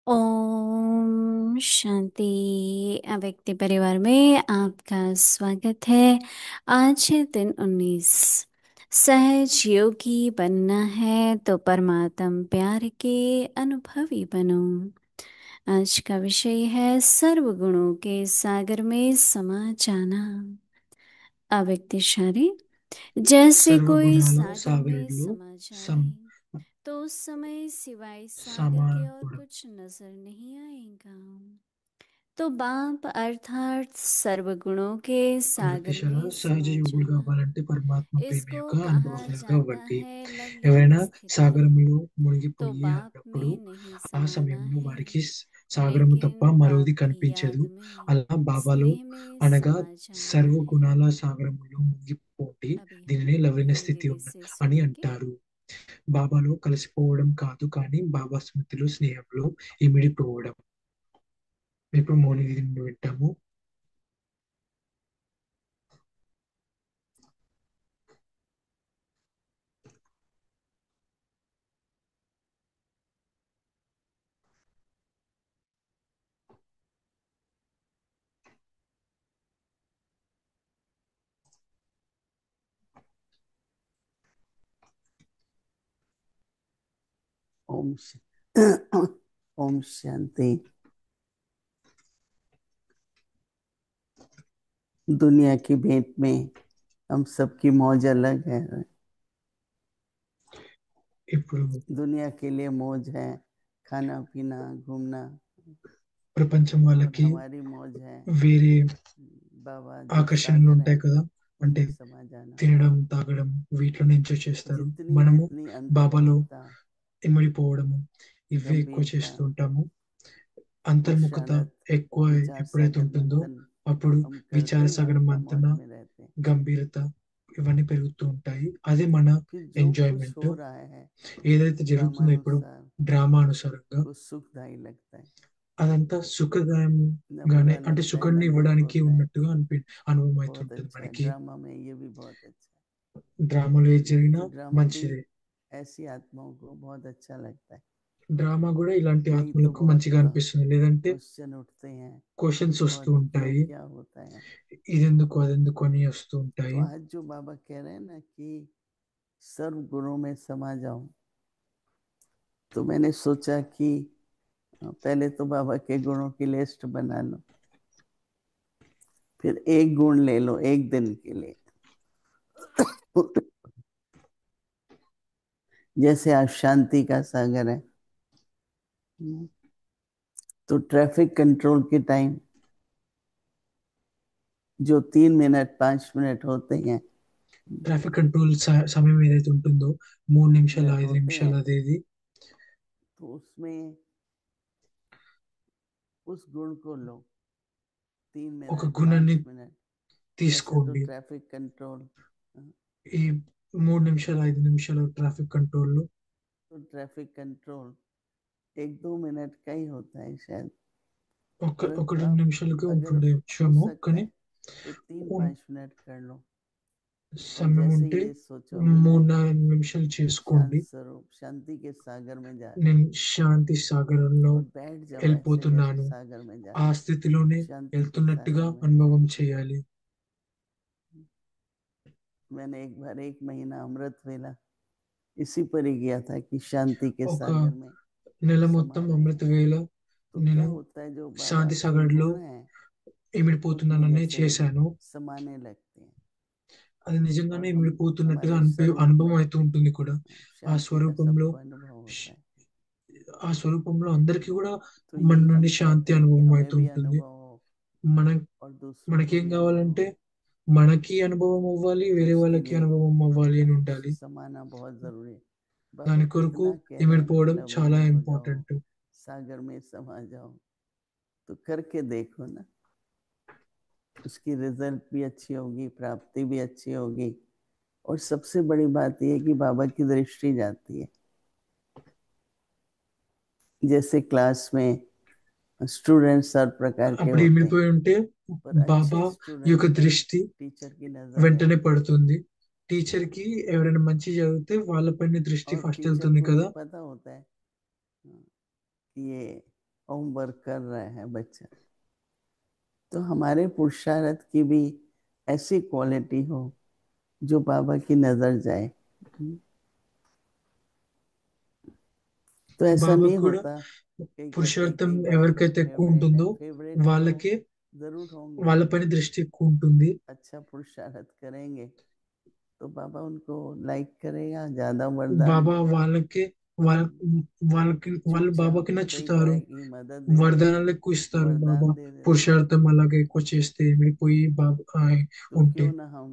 ओम शांति। अव्यक्ति परिवार में आपका स्वागत है। आज है दिन 19। सहज योगी बनना है तो परमात्म प्यार के अनुभवी बनो। आज का विषय है सर्व गुणों के सागर में समा जाना। अव्यक्ति शारी, जैसे कोई సర్వగుణాల सागर में సాగరుడిలో समा సం जाए तो उस समय सिवाय सागर के और సమానపుడు कुछ नजर नहीं आएगा। तो बाप अर्थात सर्वगुणों के सागर ప్రగతిశల में సహజ समा యోగులు जाना, కావాలంటే పరమాత్మ ప్రేమ इसको యొక్క कहा అనుభవజ్ఞులుగా जाता అవ్వండి. है लवलीन ఎవరైనా स्थिति। సాగరములో तो మునిగిపోయి बाप అన్నప్పుడు में नहीं ఆ समाना సమయంలో है, వారికి సాగరము తప్ప लेकिन మరోది बाप की కనిపించదు. याद में అలా బాబాలో स्नेह में అనగా समा जाना है। సర్వగుణాల సాగరములో మునిగిపోండి, अभी हम దీనిని లవలీన धीरे స్థితి धीरे से అని सुनेंगे। అంటారు. బాబాలో కలిసిపోవడం కాదు, కానీ బాబా స్మృతిలో స్నేహంలో ఇమిడిపోవడం. ఇప్పుడు మౌని దీనిని వింటాము. ओम ओम शांति। दुनिया की भेंट में हम सबकी मौज अलग है। ఇప్పుడు दुनिया के लिए मौज है खाना पीना घूमना, ప్రపంచం और వాళ్ళకి हमारी मौज है వేరే बाबा जो ఆకర్షణలు सागर है ఉంటాయి కదా, అంటే उनमें समा जाना। తినడం తాగడం వీటిలోనే ఎంజాయ్ చేస్తారు. जितनी మనము जितनी బాబాలో अंतर्मुखता, ఇమిడిపోవడము ఇవే ఎక్కువ गंभीरता, చేస్తూ ఉంటాము. అంతర్ముఖత पुरुषार्थ, ఎక్కువ विचार ఎప్పుడైతే सागर ఉంటుందో मंथन అప్పుడు हम విచార करते हैं, సగనం अपना మంతన मौज में रहते हैं। గంభీరత ఇవన్నీ పెరుగుతూ ఉంటాయి. అదే మన फिर जो कुछ ఎంజాయ్మెంట్. हो रहा है ఏదైతే జరుగుతుందో ఇప్పుడు ड्रामानुसार డ్రామా అనుసారంగా वो सुखदायी लगता है, అదంతా न సుఖదాయంగానే, बुरा అంటే लगता है సుఖాన్ని न दुख ఇవ్వడానికి होता है। ఉన్నట్టుగా అనుభవం बहुत అవుతుంటుంది अच्छा है మనకి. ड्रामा में, ये भी बहुत अच्छा డ్రామాలో ఏది है। జరిగినా तो ड्रामा भी మంచిదే. ऐसी आत्माओं को बहुत अच्छा लगता है। డ్రామా కూడా ఇలాంటి नहीं तो ఆత్మలకు बहुत మంచిగా అనిపిస్తుంది. లేదంటే क्वेश्चन उठते हैं క్వశ్చన్స్ వస్తూ और क्यों ఉంటాయి, क्या होता है। ఇదెందుకు అదెందుకు అని వస్తూ तो ఉంటాయి. आज जो बाबा कह रहे हैं ना कि सर्व गुणों में समा जाओ, तो मैंने सोचा कि पहले तो बाबा के गुणों की लिस्ट बना लो, फिर एक गुण ले लो एक दिन के लिए। जैसे आज शांति का सागर है, तो ट्रैफिक कंट्रोल के टाइम जो 3 मिनट 5 मिनट होते हैं, ట్రాఫిక్ కంట్రోల్ సమయం ఏదైతే ఉంటుందో 3 నిమిషాలు मिनट 5 నిమిషాలు అదేది तो उसमें उस गुण को लो। तीन ఒక मिनट గుణాన్ని 5 मिनट ऐसे तो తీసుకోండి. ट्रैफिक कंट्रोल, ఈ 3 నిమిషాలు 5 నిమిషాలు ట్రాఫిక్ కంట్రోల్ तो ट्रैफिक कंट्रोल 1-2 मिनट का ही होता है शायद, ఒక परंतु 2 నిమిషాలకే अगर हो ఉంటుండేమో, सकता కానీ है तो 3-5 मिनट कर लो। और సమయం जैसे ఉంటే ये सोचो कि मैं 3 4 నిమిషాలు शांत చేసుకోండి. स्वरूप शांति के सागर में जा रहा हूँ, నేను శాంతి సాగరంలో और बैठ जाओ ऐसे जैसे వెళ్ళిపోతున్నాను, सागर में जा ఆ रहे हो, స్థితిలోనే शांति के వెళ్తున్నట్టుగా सागर में। అనుభవం చేయాలి. मैंने एक बार 1 महीना अमृत वेला इसी पर ही गया था कि शांति के ఒక सागर में నెల समा మొత్తం रहे అమృత हैं। వేళ तो क्या నేను होता है, जो बाबा శాంతి के సాగర్లో गुण हैं उसमें ఇమిడిపోతున్నానని जैसे చేశాను. समाने लगते हैं, అది నిజంగానే और हम ఇమిడిపోతున్నట్టుగా हमारे स्वरूप అనుభవం में అవుతూ ఉంటుంది కూడా. ఆ शांति का స్వరూపంలో सबको अनुभव होता है। ఆ స్వరూపంలో అందరికీ కూడా तो మన यही నుండి हम శాంతి चाहते हैं कि అనుభవం हमें అవుతూ भी ఉంటుంది. अनुभव हो మన और दूसरों को మనకేం भी अनुभव కావాలంటే हो। మనకి అనుభవం అవ్వాలి, तो వేరే उसके వాళ్ళకి लिए అనుభవం అవ్వాలి అని ఉండాలి. समाना बहुत जरूरी है। बाबा దాని కొరకు कितना कह रहे हैं ना, ఇమిడిపోవడం చాలా लवलीन हो जाओ ఇంపార్టెంट. सागर में समा जाओ, तो करके देखो ना, उसकी रिजल्ट भी अच्छी होगी, प्राप्ति भी अच्छी होगी। और सबसे बड़ी बात यह है कि बाबा की दृष्टि जाती है। जैसे क्लास में स्टूडेंट्स हर प्रकार के అప్పుడు होते हैं, ఇమిడిపోయి ఉంటే पर బాబా अच्छे యొక్క स्टूडेंट पर దృష్టి टीचर की नजर వెంటనే रहती है। పడుతుంది. టీచర్ కి ఎవరైనా మంచి చదివితే వాళ్ళపైన దృష్టి और ఫస్ట్ टीचर వెళ్తుంది को ये కదా. पता होता है कि ये होमवर्क कर रहा है बच्चा, तो हमारे पुरुषार्थ की भी ऐसी क्वालिटी हो जो बाबा की नजर जाए। तो ऐसा బాబాకు नहीं కూడా होता, कई कहते हैं పురుషార్థం कई बाबा के ఎవరికైతే ఎక్కువ फेवरेट ఉంటుందో हैं। फेवरेट तो వాళ్ళకే जरूर होंगे, వాళ్ళపైన దృష్టి ఎక్కువ ఉంటుంది. अच्छा पुरुषार्थ करेंगे तो बाबा उनको लाइक करेगा, ज्यादा वरदान బాబా देगा। వాళ్ళకే వాళ్ళు चुपचाप బాబాకి में कई నచ్చుతారు, तरह की मदद देते हैं, వరదానాలు ఎక్కువ ఇస్తారు. బాబా वरदान दे देते हैं। పురుషార్థం అలాగే ఎక్కువ చేస్తే మిడిపోయి బాబా तो ఉంటే क्यों ना हम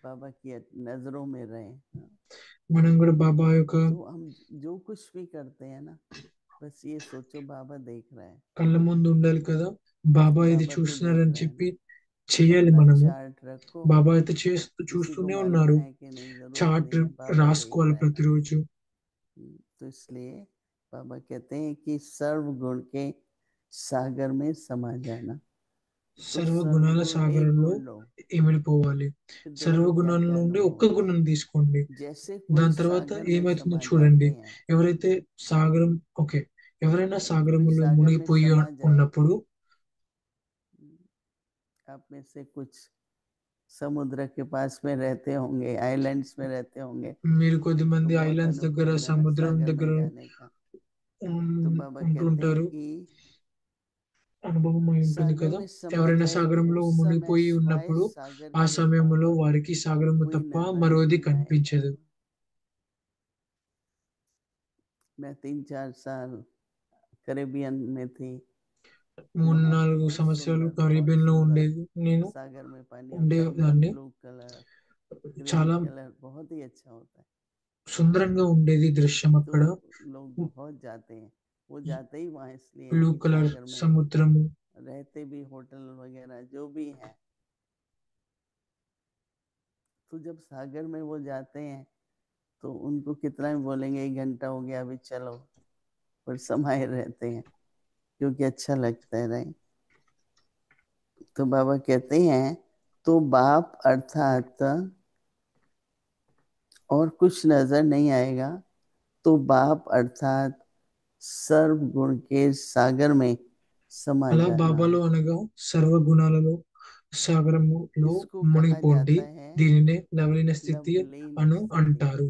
बाबा की नजरों में रहें। हाँ। మనం కూడా బాబా యొక్క तो हम जो कुछ भी करते हैं ना, बस ये सोचो बाबा देख रहा है, కళ్ళ ముందు ఉండాలి కదా, బాబా ఇది बाबा तो देख చూస్తున్నారని रहा है చెప్పి ना। చెయ్యాలి अपना మనము. चार्ट रखो, బాబా అయితే किसी को చూస్తూనే मालूम ఉన్నారు. है कि नहीं जरूरत చార్ట్ नहीं है, बाबा देख రాసుకోవాలి रहा है ना। ప్రతిరోజు. तो इसलिए बाबा कहते हैं कि सर्व गुण के सागर में समा जाना। तो సర్వ గుణాల सर्वगुण एक సాగరంలో गुण लो, ఇమిడిపోవాలి. फिर సర్వ देखो क्या గుణాల क्या నుండి अनुभव ఒక్క होता है। గుణం తీసుకోండి. जैसे कोई దాని తర్వాత सागर में ఏమైతుందో समा చూడండి. जाते हैं, ఎవరైతే సాగరం ఓకే ఎవరైనా कोई సాగరంలో सागर में మునిగిపోయి समा जाए, ఉన్నప్పుడు आप में से कुछ समुद्र के पास में रहते होंगे, आइलैंड्स में रहते होंगे, మీరు तो కొద్దిమంది बहुत ఐలాండ్స్ अनुभव దగ్గర होगा ना సముద్రం सागर దగ్గర में जाने का। तो बाबा कहते हैं ఉంటుంటారు, कि అనుభవం అయి ఉంటుంది सागर కదా. में समा ఎవరైనా जाए तो సాగరంలో उस समय మునిగిపోయి सिवाय ఉన్నప్పుడు सागर ఆ के సమయంలో और వారికి సాగరము कोई తప్ప नजर మరోది नहीं आएगा। కనిపించదు. मैं 3-4 साल कैरेबियन में थी, तो वहाँ 3-4 बहुत సంవత్సరాలు सुंदर, बहुत కరీబియన్ లో सुंदर ఉండేది నేను सागर में पानी होता है, एकदम ఉండేదాన్ని. ब्लू कलर, ग्रीन చాలా कलर, बहुत ही अच्छा होता है। సుందరంగా ఉండేది దృశ్యం तो అక్కడ. लोग बहुत जाते हैं, वो जाते ही वहाँ इसलिए हैं బ్లూ कि కలర్ सागर में సముద్రము. रहते भी होटल वगैरह जो भी है। तो जब सागर में वो जाते हैं तो उनको कितना भी बोलेंगे 1 घंटा हो गया अभी चलो, पर समाये रहते हैं क्योंकि अच्छा लगता है। नहीं तो बाबा कहते हैं तो बाप अर्थात और कुछ नजर नहीं आएगा, तो बाप अर्थात सर्व गुण के सागर में समा అలా जाना। బాబాలో అనగా సర్వగుణాలలో సాగరములో इसको कहा మునిగిపోండి. जाता है దీనినే లవలీన స్థితి लवलीन అను स्थिति। అంటారు.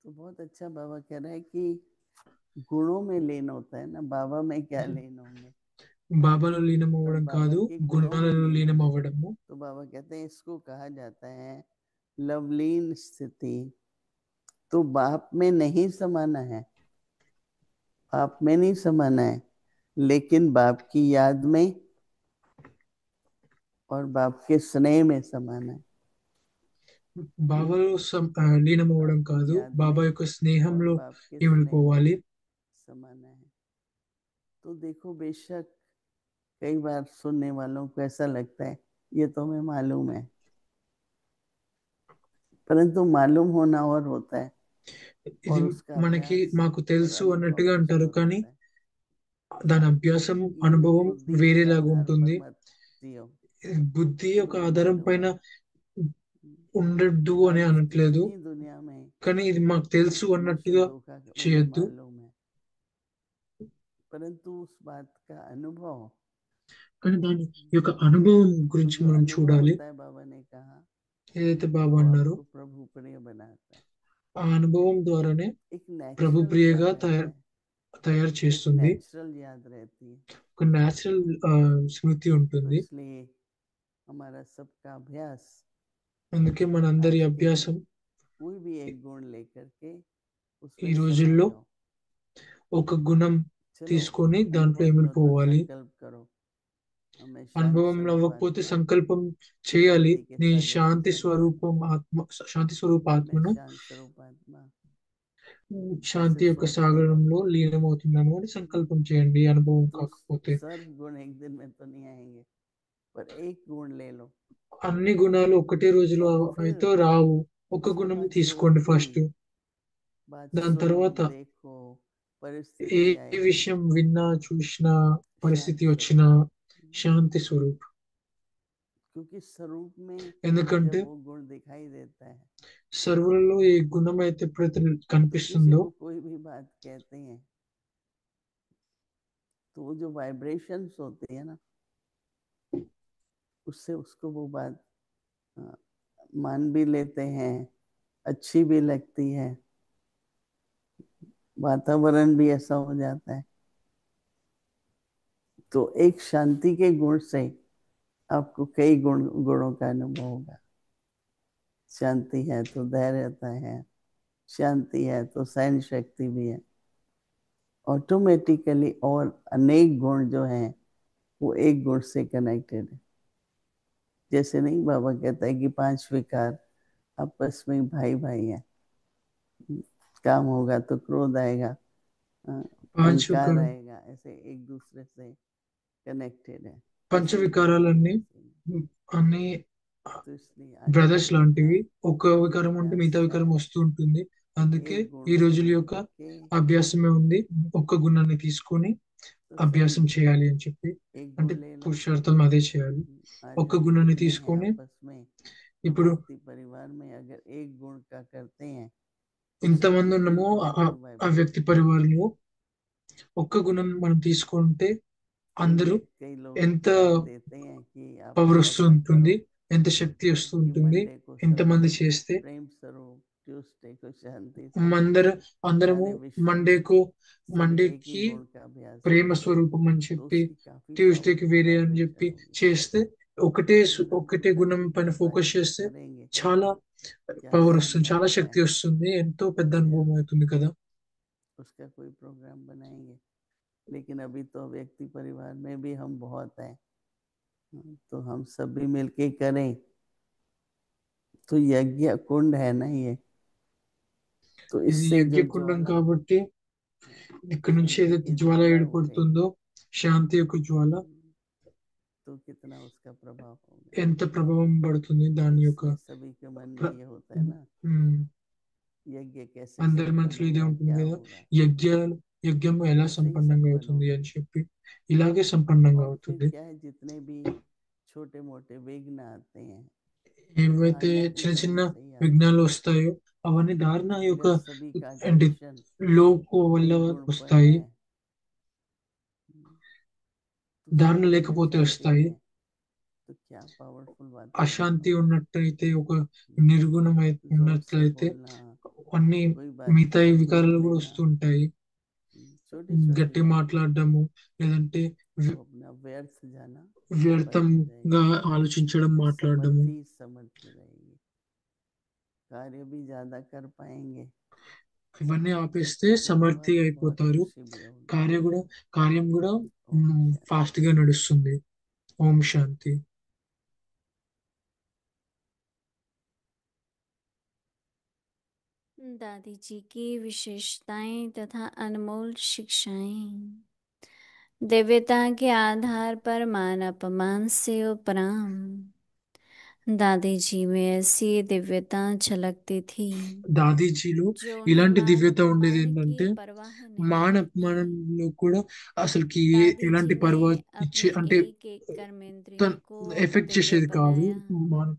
तो बहुत अच्छा बाबा कह रहा है कि गुणों में लीन होता है ना, बाबा में क्या लीन होंगे, బాబాలో లీనం पर అవ్వడం बाबा కాదు, के गुणों में గుణాలలో लीन లీనం होना। అవ్వడము. तो बाबा कहते हैं इसको कहा जाता है लवलीन स्थिति। तो बाप में नहीं समाना है, बाप में नहीं समाना है, लेकिन बाप की याद में और बाप के स्नेह में समाना है। బాబాలో లీనం बाप అవ్వడం की కాదు, याद బాబా में యొక్క और స్నేహంలో बाप के स्नेह में ఇమిడిపోవాలి. समाना है। तो देखो बेशक कई बार सुनने वालों को ऐसा लगता है ये तो हमें मालूम है, परंतु मालूम होना और होता है ఇది और उसका మనకి अभ्यास మాకు और తెలుసు अनुभव అన్నట్టుగా कुछ అంటారు, और కానీ होता है। దాని అభ్యాసం ये అనుభవం देखो दिल के వేరేలాగా आधार पर ఉంటుంది. मत जियो, బుద్ధి యొక్క मुझे ఆధారం मालूम పైన है। ఉండద్దు అని आज అనట్లేదు, इतनी दुनिया में కానీ ఇది మాకు తెలుసు मनुष्य అన్నట్టుగా धोखा, मुझे చేయొద్దు. मालूम है, परंतु उस बात का अनुभव, కానీ దాని యొక్క అనుభవం तो గురించి जो మనం अनुभव చూడాలి. होता है बाबा ने कहा ఏదైతే బాబా वो అన్నారో आपको प्रभु प्रिय बनाता है। ఆ అనుభవం ద్వారానే एक ప్రభు नेचुरल ప్రియగా याद रहता है, తయారు एक చేస్తుంది. नेचुरल याद रहती है। ఒక న్యాచురల్ స్మృతి तो ఉంటుంది. इसलिए हमारा सबका अभ्यास అందుకే మనందరి आज के दिन అభ్యాసం कोई भी एक गुण लेकर के ఈ उसमें समा రోజుల్లో जाओ। ఒక गुణం चलो తీసుకొని దాంట్లో अनुभव नहीं होता ఇమిడిపోవాలి. संकल्प करो, मैं शांत అనుభవంలో स्वरूप అవ్వకపోతే आत्मा సంకల్పం చేయాలి, शांति के నేను सागर में శాంతి चलता हूँ, స్వరూపం ఆత్మ, శాంతి స్వరూప मैं ఆత్మను शांत स्वरूप आत्मा, ऐसे శాంతి యొక్క सोचते रहो। సాగరంలో లీనమవుతున్నాను అని సంకల్పం చేయండి. అనుభవం तो కాకపోతే सर्व गुण एक दिन में तो नहीं आएंगे, पर एक गुण ले लो అన్ని గుణాలు ఒకటే రోజులో और फिर అయితే రావు. ఒక उसके గుణం बाद जो తీసుకోండి भी ఫస్ట్. बात దాని सुनो తర్వాత देखो ఏ परिस्थिति आए, విషయం విన్నా చూసినా शांत పరిస్థితి వచ్చినా स्वरूप। శాంతి స్వరూప్. क्योंकि स्वरूप में ఎందుకంటే जब वो गुण दिखाई देता है సర్వులలో ఏ గుణం అయితే ఎప్పుడైతే तो किसी కనిపిస్తుందో को कोई भी बात कहते हैं तो वो जो वाइब्रेशंस होती है ना, उससे उसको वो बात मान भी लेते हैं, अच्छी भी लगती है, वातावरण भी ऐसा हो जाता है। तो एक शांति के गुण से आपको कई गुणों का अनुभव होगा। शांति है तो धैर्यता है, शांति है तो सहन शक्ति भी है। ऑटोमेटिकली और अनेक गुण जो हैं वो एक गुण से कनेक्टेड है। जैसे नहीं बाबा कहता है कि 5 विकार आपस में भाई भाई हैं। काम होगा तो क्रोध आएगा, अहंकार పంచవిక आएगा, ऐसे एक दूसरे से कनेक्टेड है। పంచవికారాలన్నీ అన్ని तो इसलिए బ్రదర్స్ आजकल లాంటివి. ఒక్క వికారం ఉంటే अभ्यास మిగతా है వికారం వస్తూ ఉంటుంది. అందుకే एक गुण ఈ को రోజుల యొక్క लेके, అభ్యాసమే ఉంది. ఒక్క గుణాన్ని తీసుకొని तो सभी అభ్యాసం చేయాలి అని చెప్పి, एक అంటే गुण ले लो। పురుషార్థం అదే చేయాలి. आज ఒక్క हम గుణాన్ని जितने हैं తీసుకొని आपस में, तो ఇప్పుడు व्यक्ति परिवार में अगर एक गुण का करते हैं तो ఇంతమంది सबकी कई ఉన్నామో पावरफुल ఆ వ్యక్తి वाइब्रेशन। పరివారంలో ఒక్క గుణం మనం తీసుకుంటే అందరూ कई लोग ఎంత राय देते हैं कि आप పవర్ వస్తూ ऐसा ఉంటుంది, करो ఎంత శక్తి వస్తూ कि ఉంటుంది. मंडे को सभी ఎంతమంది చేస్తే प्रेम स्वरूप, ट्यूसडे को शांति स्वरूप, అందరము सारे विश्व में మండేకు सब एक ही మండేకి गुण का अभ्यास ప్రేమ करें, స్వరూపం అని तो చెప్పి, उसकी काफी ట్యూస్డేకి पावरफुल వేరే అని చెప్పి वाइब्रेशन होगी। చేస్తే ఒకటే గుణం तभी పైన जब ఫోకస్ बातचीत చేస్తే करेंगे చాలా क्या పవర్ వస్తుంది, शानदार చాలా శక్తి रहेगा। వస్తుంది, ఎంతో పెద్ద या అనుభవం అవుతుంది కదా. उसका कोई प्रोग्राम बनाएंगे। लेकिन अभी तो व्यक्ति परिवार में भी हम बहुत हैं, तो हम सभी मिलके करें। तो यज्ञ कुंड है ना ये, तो ఇది इससे जो యజ్ఞకుండం ज्वाला, కాబట్టి ఇక్కడ నుంచి शांति ఏదైతే की జ్వాల ज्वाला हो गई, ఏర్పడుతుందో, శాంతి యొక్క జ్వాల तो कितना उसका प्रभाव होगा। ఎంత ప్రభావం పడుతుంది तो దాని యొక్క इसलिए सभी के मन में ప్ర- ये होता है ना, ఉమ్, यज्ञ कैसे అందరి संपन्न మనసులో ఇదే होगा, ఉంటుంది क्या కదా, होगा। యజ్ఞ యజ్ఞము ఎలా ऐसे ही సంపన్నంగా संपन्न అవుతుంది होगा। అని చెప్పి ఇలాగే సంపన్నంగా और फिर అవుతుంది. क्या है, जितने भी छोटे मोटे विघ्न आते हैं वो ఏవైతే धारणा की చిన్న చిన్న कमी से ही आते हैं। విఘ్నాలు వస్తాయో అవన్నీ ధారణ యొక్క अगर सभी का అంటే अटेंशन లోపు వల్ల एक गुण पर వస్తాయి, है तो ధారణ शांति లేకపోతే अशांति వస్తాయి. में तो क्या पावरफुल वातावरण అశాంతి होगा। ఉన్నట్టయితే, ఒక నిర్గుణమై जोर से ఉన్నట్లయితే बोलना, అన్ని कोई बात మిగతా को देख వికారాలు కూడా लेना, వస్తూ ఉంటాయి. छोटी छोटी గట్టి बातें, మాట్లాడడము, లేదంటే वो अपना व्यर्थ जाना बंद हो వ్యర్థంగా जाएगी। ఆలోచించడం, तो మాట్లాడడము, समर्थी समर्थी रहेगी, कार्य भी ज्यादा कर पाएंगे ఇవన్నీ ఆపేస్తే और సమర్థి बहुत बहुत అయిపోతారు. खुशी भी होगी। కార్యం కూడా ओम ఫాస్ట్ शांति। గా నడుస్తుంది. ఓం శాంతి. दादी जी की विशेषताएं तथा अनमोल शिक्षाएं। दिव्यता के आधार पर मान अपमान से उपराम। दादी जी में ऐसी दिव्यता झलकती थी దాదీజీలో जो उन्हें ఇలాంటి मान దివ్యత ఉండేది अपमान की ఏంటంటే, परवाह नहीं थी। మానవమానంలో కూడా అసలుకి दादी जी ఎలాంటి ने పర్వ ఇచ్చే अपने అంటే एक एक कर्मेंद्रिय को ఎఫెక్ట్ दिव्य చేసేది కాదు. बनाया। మాన-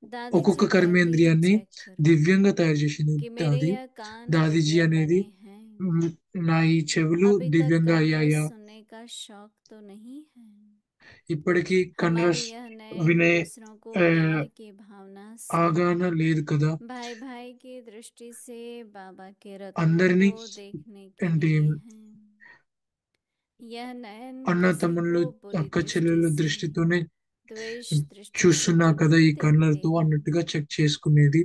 दादी ఒక్కొక్క जी कहती, కర్మేంద్రియాన్ని चेक करो దివ్యంగా తయారు చేసింది कि मेरे అది. यह कान దాదీజీ दिव्य అనేది बने हैं। నా ఈ చెవులు अभी तक దివ్యంగా कन्नड़ అయ్యాయా, सुनने का शौक तो नहीं है। ఇప్పటికీ కన్నడ हमारी यह नयन వినే दूसरों को ఆ, प्यार की भावना से, ఆగాన లేదు కదా. भाई भाई की दृष्टि से बाबा के रत्नों को అందరినీ देखने के ఏంటి लिए है। यह नयन అన్న किसी తమ్ముళ్ళు, को बुरी అక్క दृष्टि చెల్లెళ్ళ से, దృష్టితోనే द्वेष दृष्टि से చూస్తున్నా तो కదా नहीं ఈ देखते। కళ్ళతో అన్నట్టుగా చెక్ చేసుకునేది.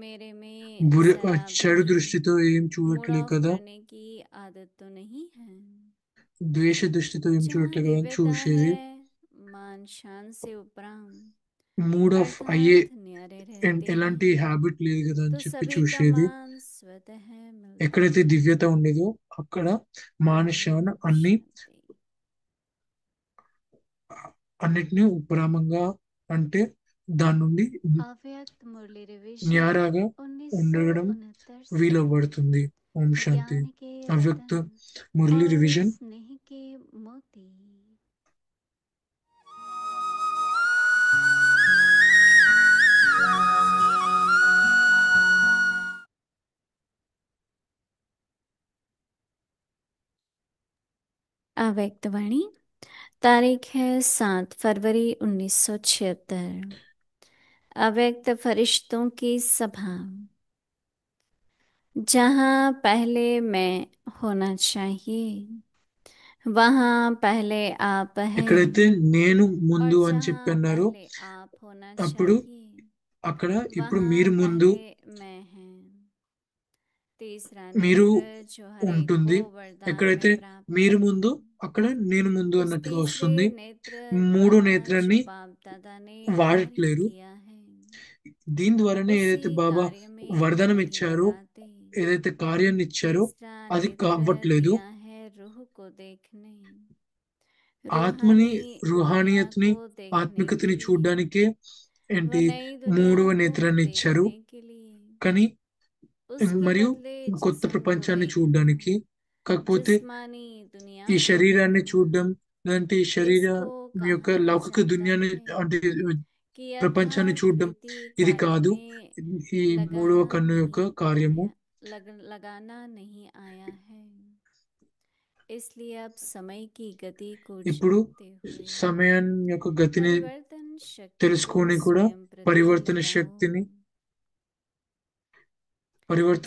मेरे में చెడు शराबी దృష్టితో ఏం मूड చూడట్లేదు ऑफ కదా, करने की आदत तो नहीं है। ద్వేష దృష్టితో ఏం जहाँ చూడట్లేదు కదా అని दिव्यता చూసేది. है, मान शान से उपराम మూడ్ ఆఫ్ అయ్యే अर्थात न्यारे रहते ఎలాంటి हैं, హ్యాబిట్ లేదు కదా అని तो చెప్పి सभी का చూసేది. मान स्वतः मिलता ఎక్కడైతే है। దివ్యత ఉండేదో అక్కడ మానశాన ओम అన్ని शांति। అన్నిటినీ ఉపరామంగా, అంటే దాని నుండి अव्यक्त मुरली रिवीजन న్యారాగా ఉండడం 1969 से। వీలవ్వడుతుంది. ఓం శాంతి. ज्ञान के అవ్యక్త रतन మురళి और రివిజన్. स्नेह के मोती। अव्यक्तवाणी। तारीख है 7 फरवरी 1976। अव्यक्त फरिश्तों की सभा। जहाँ पहले मैं होना चाहिए वहाँ पहले आप हैं, ఎక్కడైతే నేను और ముందు అని చెప్పి जहाँ అన్నారో पहले आप होना అప్పుడు चाहिए అక్కడ ఇప్పుడు वहाँ మీరు ముందు पहले मैं हैं। तीसरा మీరు नेत्र जो हर एक को ఉంటుంది. वरदान में ఎక్కడైతే प्राप्त మీరు है, ముందు అక్కడ నేను ముందు उस అన్నట్టుగా तीसरे వస్తుంది. नेत्र మూడో द्वारा जो నేత్రాన్ని बाप दादा ने कार्य వాడట్లేరు. किया है దీని ద్వారానే उसी ఏదైతే బాబా कार्य में వరదానం डुबकी ఇచ్చారో, लगाते। ఏదైతే కార్యాన్ని ఇచ్చారో तीसरा అది नेत्र కావట్లేదు. दिया है रूह को देखने, ఆత్మని, रूहानी दुनिया రూహానియత్ని, को देखने के ఆత్మికతని लिए, చూడ్డానికే व ఏంటి नई दुनिया మూడవ को నేత్రాన్ని ఇచ్చారు. देखने के लिए, కానీ उसके మరియు बदले కొత్త जिस्म को ప్రపంచాన్ని देखना, చూడ్డానికి. కాకపోతే जिस्मानी दुनिया ఈ को శరీరాన్ని देखना। చూడడం, లేదంటే ఈ శరీరం इसको యొక్క कहा లౌకిక जाता దునియాని है అంటే कि ప్రపంచాన్ని చూడడం यथाकृति ఇది कार्य కాదు. में ఈ మూడవ लगाना కన్ను యొక్క नहीं కార్యము. आया, लगाना नहीं आया है। इसलिए अब समय की गति को ఇప్పుడు जानते हुए సమయం యొక్క గతిని परिवर्तन शक्ति को తెలుసుకొని కూడా स्वयं प्रति పరివర్తన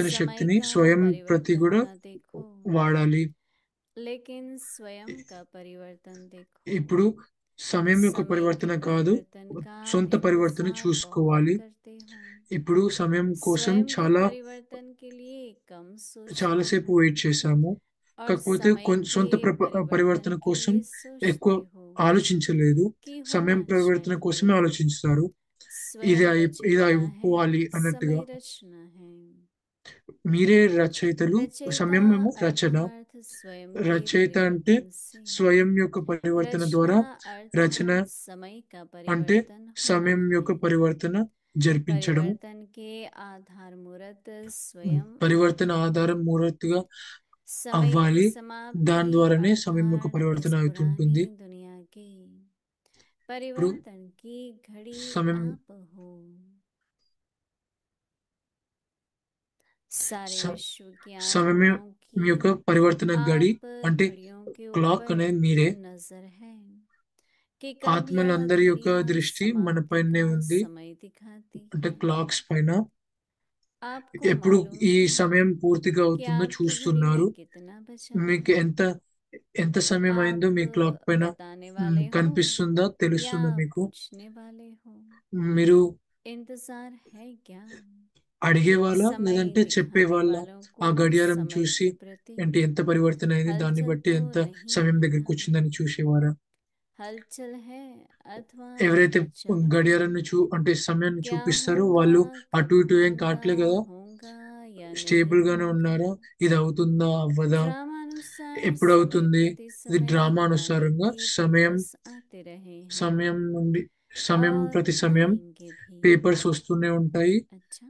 लगाओ। శక్తిని समय का స్వయం ప్రతి परिवर्तन కూడా न देखो, వాడాలి. लेकिन स्वयं का परिवर्तन देखो। ఇప్పుడు సమయం యొక్క समय పరివర్తన के కాదు, परिवर्तन का సొంత పరివర్తన इंतजार बहुत చూసుకోవాలి. करते हो, ఇప్పుడు సమయం కోసం स्वयं के परिवर्तन के लिए कम सोचते చాలాసేపు हो, వెయిట్ చేశాము. और కాకపోతే समय సొంత के परिवर्तन పరివర్తన के కోసం लिए ఎక్కువ सोचते हो ఆలోచించలేదు. कि సమయం होना పరివర్తన కోసమే चाहिए। ఆలోచిస్తారు. स्वयं ఇది रचयिता है, అయిపోవాలి అన్నట్టుగా. समय रचना है। మీరే రచయితలు, रचयिता సమయం ఏమో రచన. अर्थात स्वयं के రచయిత అంటే परिवर्तन से, స్వయం యొక్క పరివర్తన ద్వారా, रचना రచన अर्थात समय का అంటే परिवर्तन होना సమయం యొక్క है। పరివర్తన జరిపించడం. परिवर्तन के आधार मूर्त स्वयं పరివర్తన ఆధారం మూర్తిగా समय की అవ్వాలి. समाप्ति దాని ద్వారానే సమయం యొక్క अर्थात పరివర్తన इस అవుతుంటుంది. पुरानी दुनिया की ఇప్పుడు परिवर्तन की घड़ी సమయం आप हो। सारे స- विश्व की సమయం आत्माओं की యొక్క పరివర్తన గడి आप అంటే घड़ियों के క్లాక్ ऊपर అనేది మీరే. नजर है कि कब यह ఆత్మలందరి యొక్క घड़ियां దృష్టి మన समाप्ति పైనే का ఉంది, समय दिखाती అంటే है। క్లాక్స్ పైన. आपको ఎప్పుడు मालूम ఈ है సమయం పూర్తిగా कि అవుతుందో आपकी घड़ी में చూస్తున్నారు. कितना बचा మీకు है। ఎంత ఎంత సమయం అయిందో आप మీ క్లాక్ పైన बताने वाले हो కనిపిస్తుందా, या తెలుస్తుందా మీకు? पूछने वाले हो, మీరు इंतजार है क्या। అడిగేవాళ్ళ समय లేదంటే दिखाने చెప్పేవాళ్ళ? वालों ఆ को గడియారం समय చూసి के प्रति అంటే ఎంత పరివర్తన అయింది దాన్ని हलचल బట్టి तो ఎంత नहीं సమయం है దగ్గరికి ना। వచ్చిందని చూసేవారా? हलचल है अथवा ఎవరైతే चलना। గడియారాన్ని అంటే సమయాన్ని क्या చూపిస్తారో होगा, వాళ్ళు అటు कब ఇటు ఏం होगा, కావట్లే కదా. होगा या नहीं స్టేబుల్ గానే होगा। ఉన్నారా? ఇది అవుతుందా అవ్వదా, ड्रामानुसार ఎప్పుడు समय అవుతుంది? प्रति ఇది समय డ్రామా आगे అనుసారంగా के సమయం पेपर्स आते रहे हैं సమయం నుండి సమయం और ప్రతి సమయం आएंगे भी। పేపర్స్ వస్తూనే ఉంటాయి, अच्छा,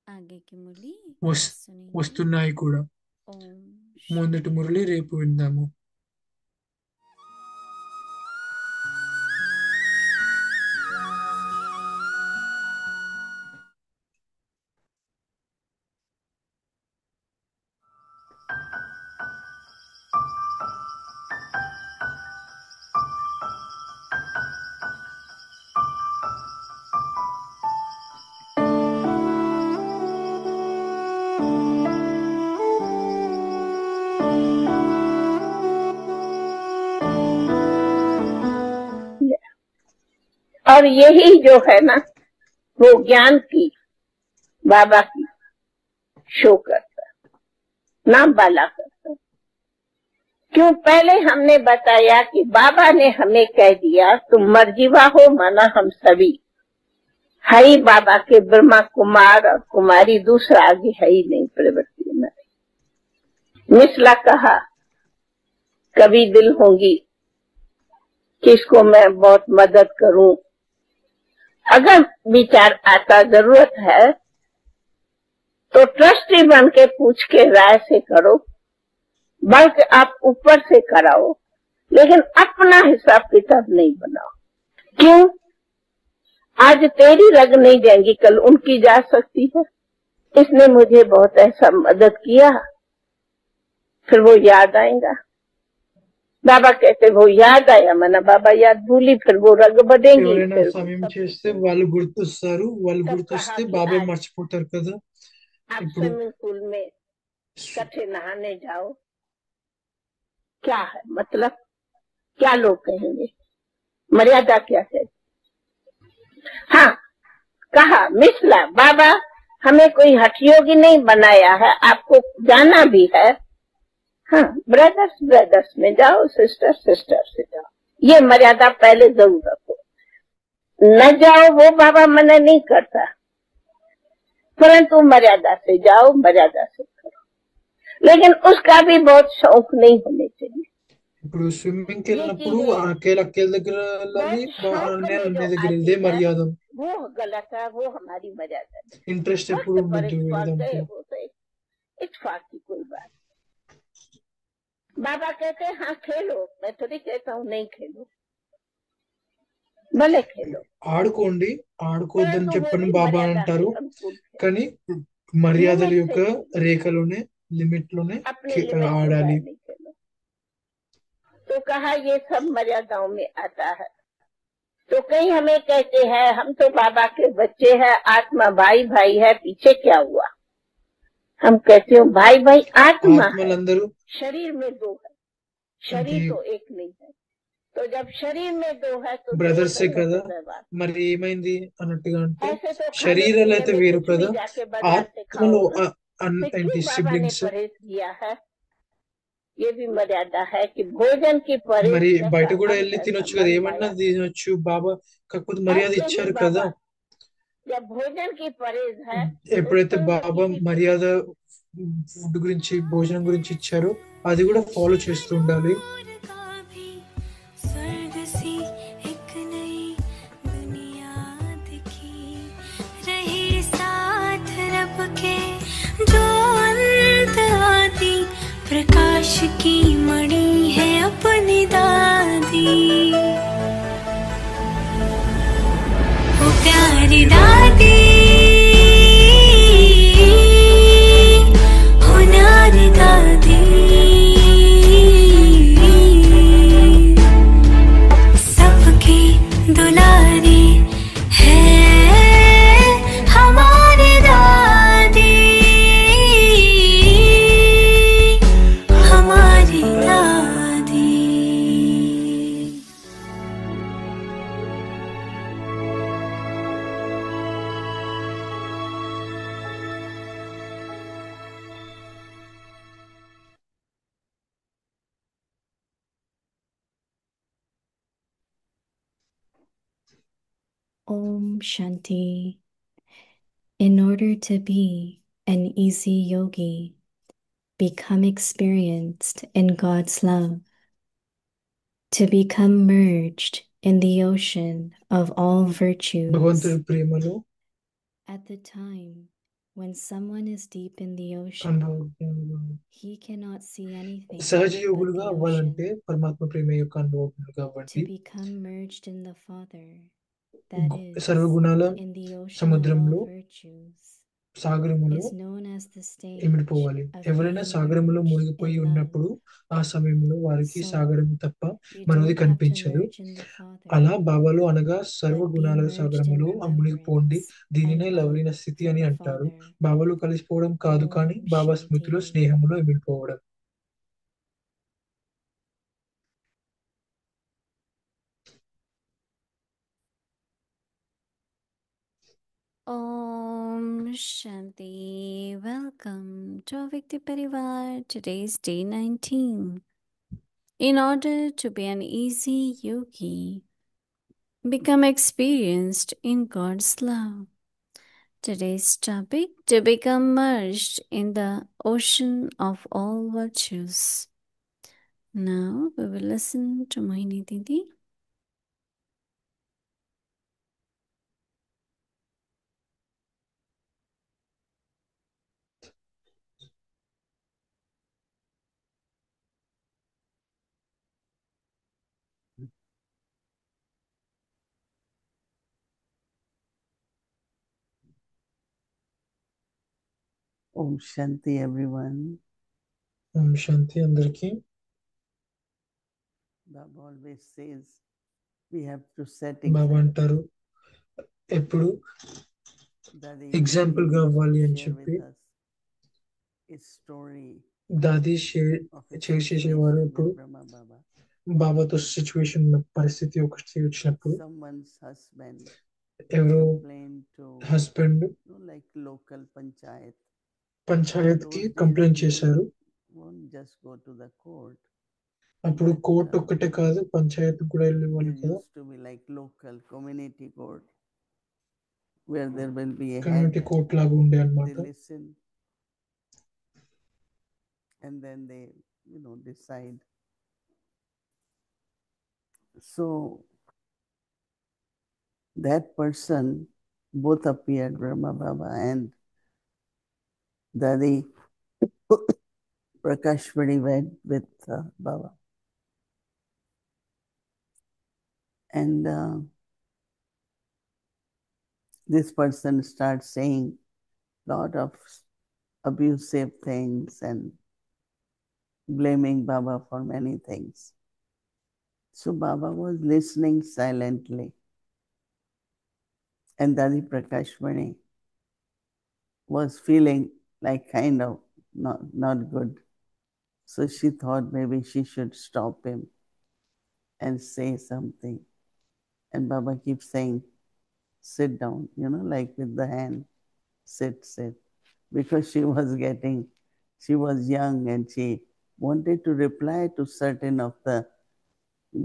आगे की मुरली వస్ कल सुनेंगे। వస్తున్నాయి కూడా. ओम మొదటి शांति। మురళి రేపు విందాము. और यही जो है ना वो ज्ञान की बाबा की शो करता, नाम बाला करता। क्यों? पहले हमने बताया कि बाबा ने हमें कह दिया तुम मर्जीवा हो माना हम सभी हई बाबा के ब्रह्मा कुमार और कुमारी, दूसरा आगे है ही नहीं प्रवृत्ति में। मिसला कहा कभी दिल होगी किसको मैं बहुत मदद करूं, अगर विचार आता जरूरत है तो ट्रस्टी बन के पूछ के राय से करो, बल्कि आप ऊपर से कराओ, लेकिन अपना हिसाब किताब नहीं बनाओ। क्यों? आज तेरी लग नहीं जाएंगी, कल उनकी जा सकती है। इसने मुझे बहुत ऐसा मदद किया, फिर वो याद आएगा। बाबा कहते वो याद आया, मना बाबा याद भूली, फिर वो रग बढ़ेंगी, ఎవరైనా फिर वो సమయం सब చేస్తే వాళ్ళు గుర్తొస్తారు, వాళ్ళు तब कहा గుర్తొస్తే कि బాబాయ్ आज మర్చిపోతారు కదా. आप ఇప్పుడు स्विमिंग पूल में इकट्ठे नहाने जाओ, क्या है मतलब, क्या लोग कहेंगे, मर्यादा क्या है? हाँ, कहा मिसला बाबा हमें कोई हठयोगी नहीं बनाया है, आपको जाना भी है, हाँ ब्रदर्स ब्रदर्स में जाओ, सिस्टर सिस्टर से जाओ, ये मर्यादा पहले जरूर रखो. न जाओ वो बाबा मना नहीं करता, परंतु मर्यादा से जाओ, मर्यादा से करो, लेकिन उसका भी बहुत शौक नहीं होने चाहिए. ఇప్పుడు స్విమ్మింగ్ కి ये వెళ్ళినప్పుడు चीजें అక్కేల దగ్గర వెళ్ళాలి, बहुत शौक నేను में जो అన్నయ్య దగ్గర आती ఇదే है మర్యాద. वो गलत है, वो हमारी मर्यादा नहीं. ఇంట్రెస్ట్ ఎప్పుడు वक्त पर ఉండొద్దు इतफाक गए వెళ్ళడానికి. वो तो इतफाक की कोई बात. बाबा कहते हैं हाँ खेलो, मैं थोड़ी कहता हूँ नहीं खेलो, भले खेलो, ఆడుకోండి, ఆడుకోవద్దని परंतु वो చెప్పని भी బాబా मर्यादा అంటారు, के अनुकूल खेलो, కానీ మర్యాదల लिमिट యొక్క से खेलो, రేఖలోనే, లిమిట్ లోనే अपने लिमिट से ఆడాలి. बाहर नहीं खेलो. तो कहा ये सब मर्यादाओं में आता है. तो कहीं हमें कहते हैं हम तो बाबा के बच्चे हैं, आत्मा भाई भाई है, पीछे क्या हुआ? हम कहते हो भाई भाई आत्मा है, ఆత్మలందరూ शरीर में दो है, शरीर అంటే तो एक नहीं है. तो जब शरीर में दो है तो दो బ్రదర్సే तरह కదా, से व्यवहार. మరి ఏమైంది అన్నట్టుగా అంటే ऐसे तो खाने శరీరాలు पीने అయితే में వేరు कुछ भी కదా, जाके बाजार से ఆత్మలో खाओ ना, फिर ఏంటి क्यों बाबा ने సిబ్లింగ్స్. परहेज किया है? ये भी मर्यादा है कि भोजन की परहेज మరి బయట जैसा కూడా अंत వెళ్ళి है తినొచ్చు కదా, संबंध ఏమన్నా माया, తినొచ్చు బాబా, కాకపోతే మర్యాద ऐसे ही ఇచ్చారు కదా. बाबा जब भोजन की परहेज है तो ఎప్పుడైతే स्थूल బాబా बुद्धि की మర్యాద ఫుడ్ గురించి, భోజనం గురించి ఇచ్చారో అది కూడా ఫాలో చేస్తూ ఉండాలి. स्वर्ग सी एक नई दुनिया दिखी, रही साथ रब के जो अंत आदि, प्रकाश की मणि है अपनी दादी, ओ प्यारी दादी, हो न्यारी दादी, सबकी दुलारी है हमारी दादी, हमारी दादी. Om Shanti. In order to be an easy yogi, become experienced in God's love, to become merged in the ocean of all virtues. భగవంతుడి ప్రేమలో At the time when someone is deep in the ocean, అనుభవం, he cannot see anything సహజ but యోగులుగా the అవ్వాలంటే ocean. పరమాత్మ ప్రేమ యొక్క అనుభవకులుగా To అవ్వండి. become merged in the Father, that is, సర్వగుణాల in the ocean of సముద్రంలో, all virtues, సాగరములో is known as the stage ఇమిడిపోవాలి. of ఎవరైనా being సాగరములో merged మునిగిపోయి in love. ఉన్నప్పుడు ఆ సమయంలో వారికి So, సాగరం తప్ప you మరొకటి don't have to కనిపించదు. merge in the Father, అలా బాబాలో అనగా but be సర్వగుణాల merged in సాగరములో మునిగిపోండి, remembrance దీనినే and లవలీన love స్థితి for అని the అంటారు. Father. బాబాలో కలిసిపోవడం కాదు, కానీ Om బాబా స్మృతిలో Shanti. స్నేహములో ఇమిడిపోవడం. Om Shanti. Welcome to Avyakti Parivar. Today is day 19. In order to be an easy yogi, become experienced in God's love. Today's topic: to become merged in the ocean of all virtues. Now we will listen to Mohini Didi. Om Shanti everyone. ఓం శాంతి అందరికీ. Baba always says we have to set Baba example. అంటారు ఎప్పుడు Daddy example గా used అవ్వాలి to అని share చెప్పి with us a story దాది of a చేసేవారు. situation ఇప్పుడు with Brahma Baba. బాబాతో సిచ్యువేషన్ పరిస్థితి ఒకటి వచ్చినప్పుడు Someone's husband ఎవరో complained to husband like local panchayat. Panchayat కి Those days కంప్లైంట్ people చేశారు. won't just go to the court. అప్పుడు But, కోర్టు ఒక్కటే కాదు పంచాయత్ కూడా వెళ్ళేవాళ్ళు there కదా. used to be like local community court where there will be a community head. Court లాగా ఉండే They అన్నమాట. listen and then they decide. So that person, both appeared, Brahma Baba and Dadi Prakashmani went with Baba. And this person starts saying lot of abusive things and blaming Baba for many things. So Baba was listening silently. And Dadi Prakashmani was feeling like kind of not good. So she thought maybe she should stop him and say something. And Baba keeps saying, sit down, like with the hand, sit. Because she was young and she wanted to reply to certain of the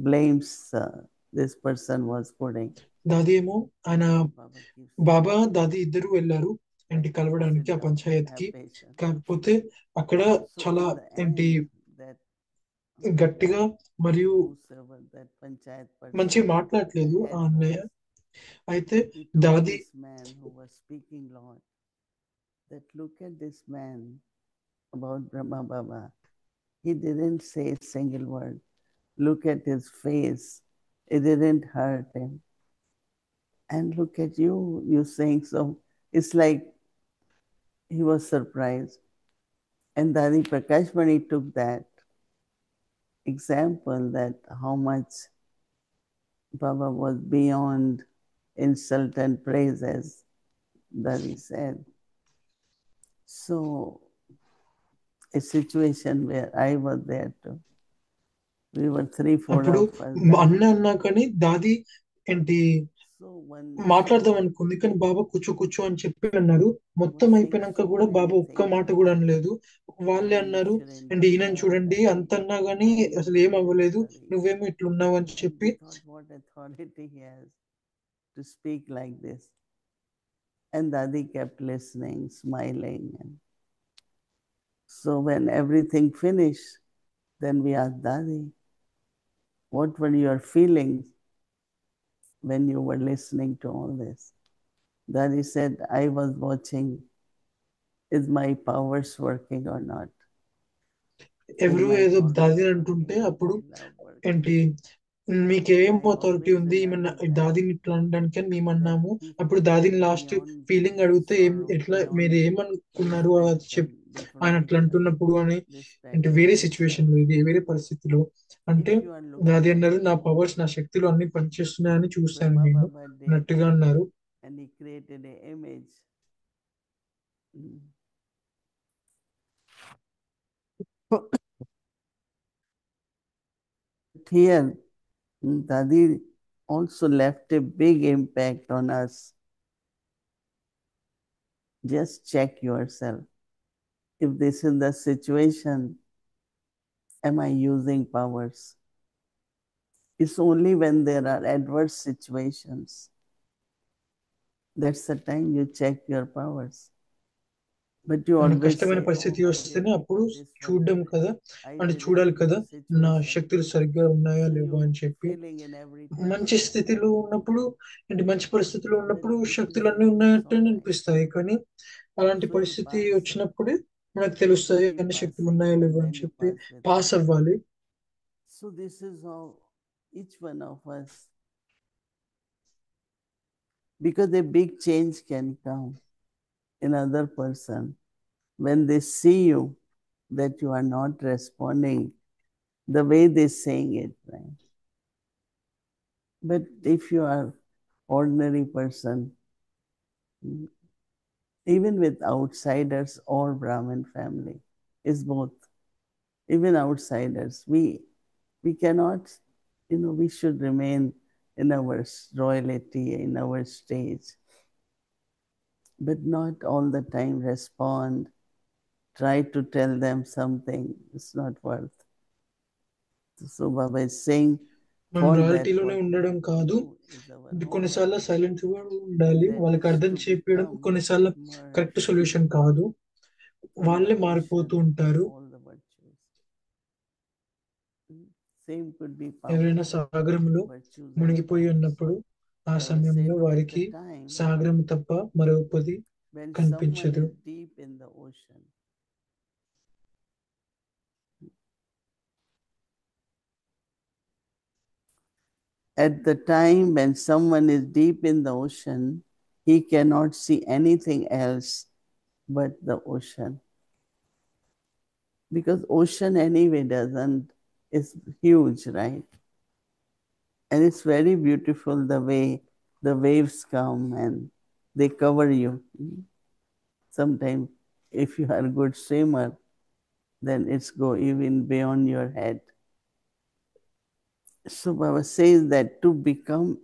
blames this person was putting. దాది ఏమో ఆయన Baba keeps బాబా దాది ఇద్దరు వెళ్ళారు ఏంటి కలవడానికి ఆ పంచాయత్ కి. కాకపోతే అక్కడ So చాలా in the ఏంటి end, that గట్టిగా మరియు whosoever that panchayat మంచిగా person, మాట్లాడలేదు the ఆ head అన్నయ్య. was, అయితే he told దాది this man who was speaking lot that look at this man about Brahma Baba. He didn't say a single word. Look at his face. It didn't hurt him. And look at you saying so. It's like he was surprised. And Dadi Prakashmani took that example that how much Baba was beyond insult and praise, as Dadi said. So, a situation where I was there too. We were 3-4 అప్పుడు of us. అన్న అన్నా కానీ దాది ఏంటి So one మాట్లాడదాం అనుకుంది కానీ బాబా కూర్చో అని చెప్పి అన్నారు. మొత్తం అయిపోయినాక కూడా బాబా ఒక్క మాట కూడా అనలేదు. వాళ్ళే అన్నారు అండ్ ఈయనని చూడండి అంత అన్నా గానీ అసలు ఏం అవ్వలేదు, నువ్వేమో ఇట్లున్నావు అని చెప్పి. what authority he has to speak like this. And Dadi kept listening, smiling. And so when everything finished, then we asked Dadi, what were your feelings when you were listening to all this? Dadi said, I was watching, is my powers working or not? ఎవరు ఏదో దాది అంటుంటే అప్పుడు ఏంటి మీకేం authority ఉంది ఏమన్నా దాదిని ఇట్లా అనడానికి అని మేము అన్నాము. అప్పుడు దాదిని లాస్ట్ ఫీలింగ్ అడిగితే ఎట్లా మీరు ఏమనుకున్నారు అది చెప్పి ఆయన అట్లా అంటున్నప్పుడు అని అంటే వేరే సిచ్యువేషన్ లో ఇది వేరే పరిస్థితిలో అంటే దాది అన్నారు నా పవర్స్ నా శక్తులు అన్ని పనిచేస్తున్నాయని చూశాను నేను అన్నట్టుగా అన్నారు. And he created an image. Here, Dadi also left a big impact on us. Just check yourself. If this is the situation, am I using powers? It's only when there are adverse situations. That's the time you check your powers. But you always కష్టమైన say, పరిస్థితి oh, వస్తేనే అప్పుడు చూడడం కదా అంటే చూడాలి కదా నా శక్తులు సరిగ్గా ఉన్నాయా లేవా అని చెప్పి. మంచి స్థితిలో ఉన్నప్పుడు అంటే మంచి పరిస్థితిలో ఉన్నప్పుడు శక్తులు అన్నీ ఉన్నాయంటే అనిపిస్తాయి. కానీ అలాంటి పరిస్థితి వచ్చినప్పుడే మనకు తెలుస్తాయి అన్ని శక్తులు ఉన్నాయా లేవా అని చెప్పి పాస్ అవ్వాలి. So this is how each one of us, because a big change can come in other person when they see you that you are not responding the way they saying it, right? But if you are ordinary person, even with outsiders or Brahmin family, is both. Even outsiders, we cannot, we should remain in our royalty, in our stage, but not all the time respond, try to tell them something. It's not worth. So Baba is saying, మనం for that రాయల్టీలోనే what ఉండడం we కాదు, do is our కొన్నిసార్లు homework, silent గా and ఉండాలి. that వాళ్ళకి is అర్థం to చేయడం become కొన్నిసార్లు కరెక్ట్ merged సొల్యూషన్ కాదు. in వాళ్ళే the మారిపోతూ ocean ఉంటారు. of all the virtues. Same could be ఎవరైనా power, సాగరంలో virtues and మునిగిపోయి powers. ఉన్నప్పుడు ఆ So I సమయంలో said, at వారికి the time సాగరం తప్ప మరొకటి when someone కనిపించదు. is deep in the ocean, at the time when someone is deep in the ocean, he cannot see anything else but the ocean. Because ocean anyway doesn't, it's huge, right? And it's very beautiful the way the waves come and they cover you. Sometimes if you are a good swimmer, then it's go even beyond your head. So Baba says that to become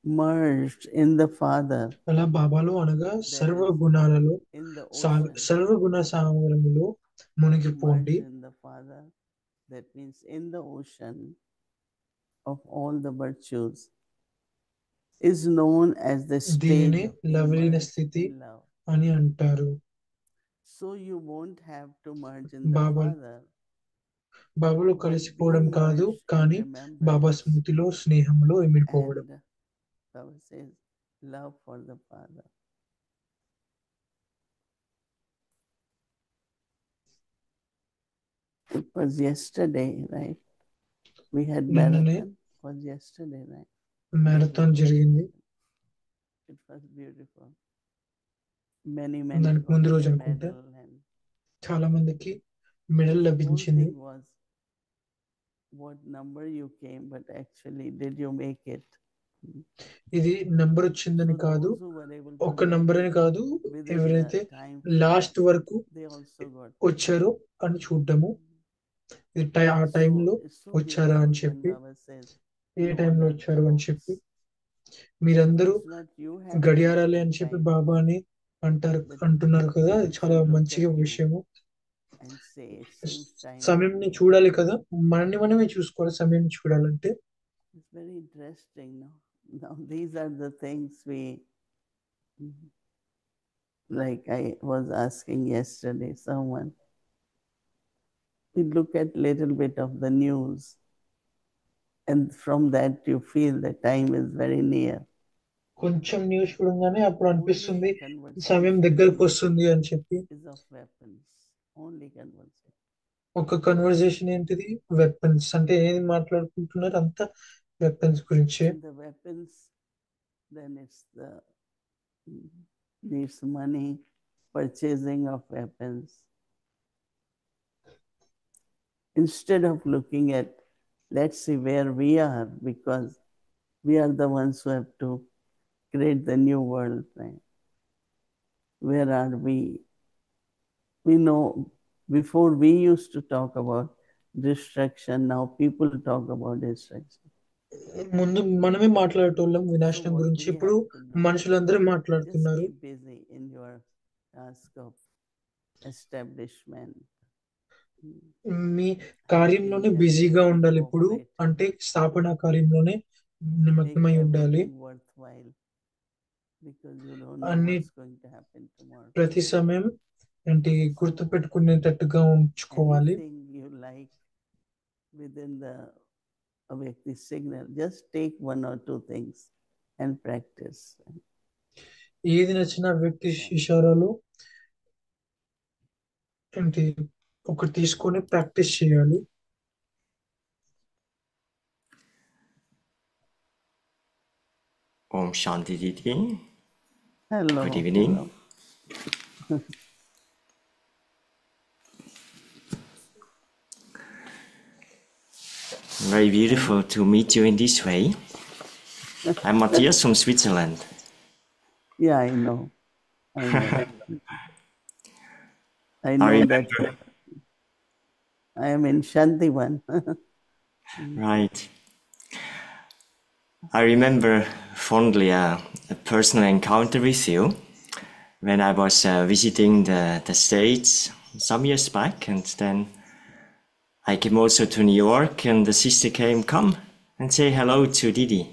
merged in the Father, అలా బాబాలో అనగా that సర్వ is గుణాలలో in the ocean, సర్వగుణ సాగరములో to మునిగిపోండి. merge in the Father, that means in the ocean of all the virtues, is known as the stage దీనిని of being లవలీన merged స్థితి in love. అని అంటారు. So you won't have to merge in the Baba Father, బాబాలో but కలిసిపోవడం being కాదు, merged in కానీ బాబా remembrance స్మృతిలో స్నేహంలో ఇమిడిపోవడం. and Baba says love for the Father. It was yesterday, right? We had నిన్ననే marathon. It was yesterday, right? Marathon జరిగింది. It was beautiful. Many దానికి got ముందు రోజు the అనుకుంటా medal, and చాలా మందికి మెడల్ the whole లభించింది. thing was what number you came, but actually did you make it? ఇది నంబర్ వచ్చిందని So కాదు, those who were able to ఒక్క make నంబర్ అని it కాదు, within ఎవరైతే the time లాస్ట్ frame, వరకు they also got వచ్చారో అని చూడటము. ఆ So టైంలో it's so వచ్చారా అని beautiful when చెప్పి, Baba says ఏ you టైంలో honor వచ్చారు అని చెప్పి, clocks. మీరందరూ It's not you have to make గడియారాలే the అని చెప్పి time, బాబాని అంటున్నారు కదా. అది people చాలా should look మంచిగా at you విషయము. and say it seems time to సమయంని me. చూడాలి కదా, మనమే చూసుకోవాలి సమయం చూడాలంటే. It's very interesting, no? Now these are the things we, like I was asking yesterday someone, we look at little bit of the news, and from that you feel the time is very near. కొంచెం news చూడంగానే అప్పుడు అనిపిస్తుంది Only conversation సమయం దగ్గరకు వస్తుంది అని చెప్పి. is of weapons. Only conversation. ఒక కన్వర్జేషన్ ఏంటిది? వెపన్స్. అంటే ఏది మాట్లాడుకుంటున్నారు? అంతా వెపన్స్ గురించే. And the weapons, then it's the needs money, purchasing of weapons. Instead of looking at, let's see where we are, because we are the ones who have to create the new world, right? Where are we? We know before we used to talk about destruction, now people talk about destruction. ముందు మనమే మాట్లాడేటోళ్ళం So వినాశనం what గురించి, we ఇప్పుడు have to do, మనుషులందరూ just మాట్లాడుతున్నారు. keep busy in your task of establishment. మీ కార్యంలోనే బిజీగా ఉండాలి ఇప్పుడు. అంటే స్థాపన కార్యంలోనే Make నిమగ్నమై ఉండాలి. everything worthwhile, because you don't know అన్ని what's going to happen tomorrow. ప్రతి సమయం అంటే గుర్తు పెట్టుకునేటట్టుగా ఉంచుకోవాలి. Anything you like within the Avyakti signal, just take one or two things and practice. ఏది నచ్చిన వ్యక్తి So, ఇషారాలు అంటే ఒకటి తీసుకొని ప్రాక్టీస్ చేయాలి. Om Shanti Didi. hello. Good evening. Hello. Very beautiful to meet you in this way. I'm Matthias from Switzerland. Yeah, I know. I know. I I know that remember, I am in Shantivan. right. I remember fondly a personal encounter with you when I was visiting the States some years back, and then I came also to New York, and the sister came, come and say hello to Didi.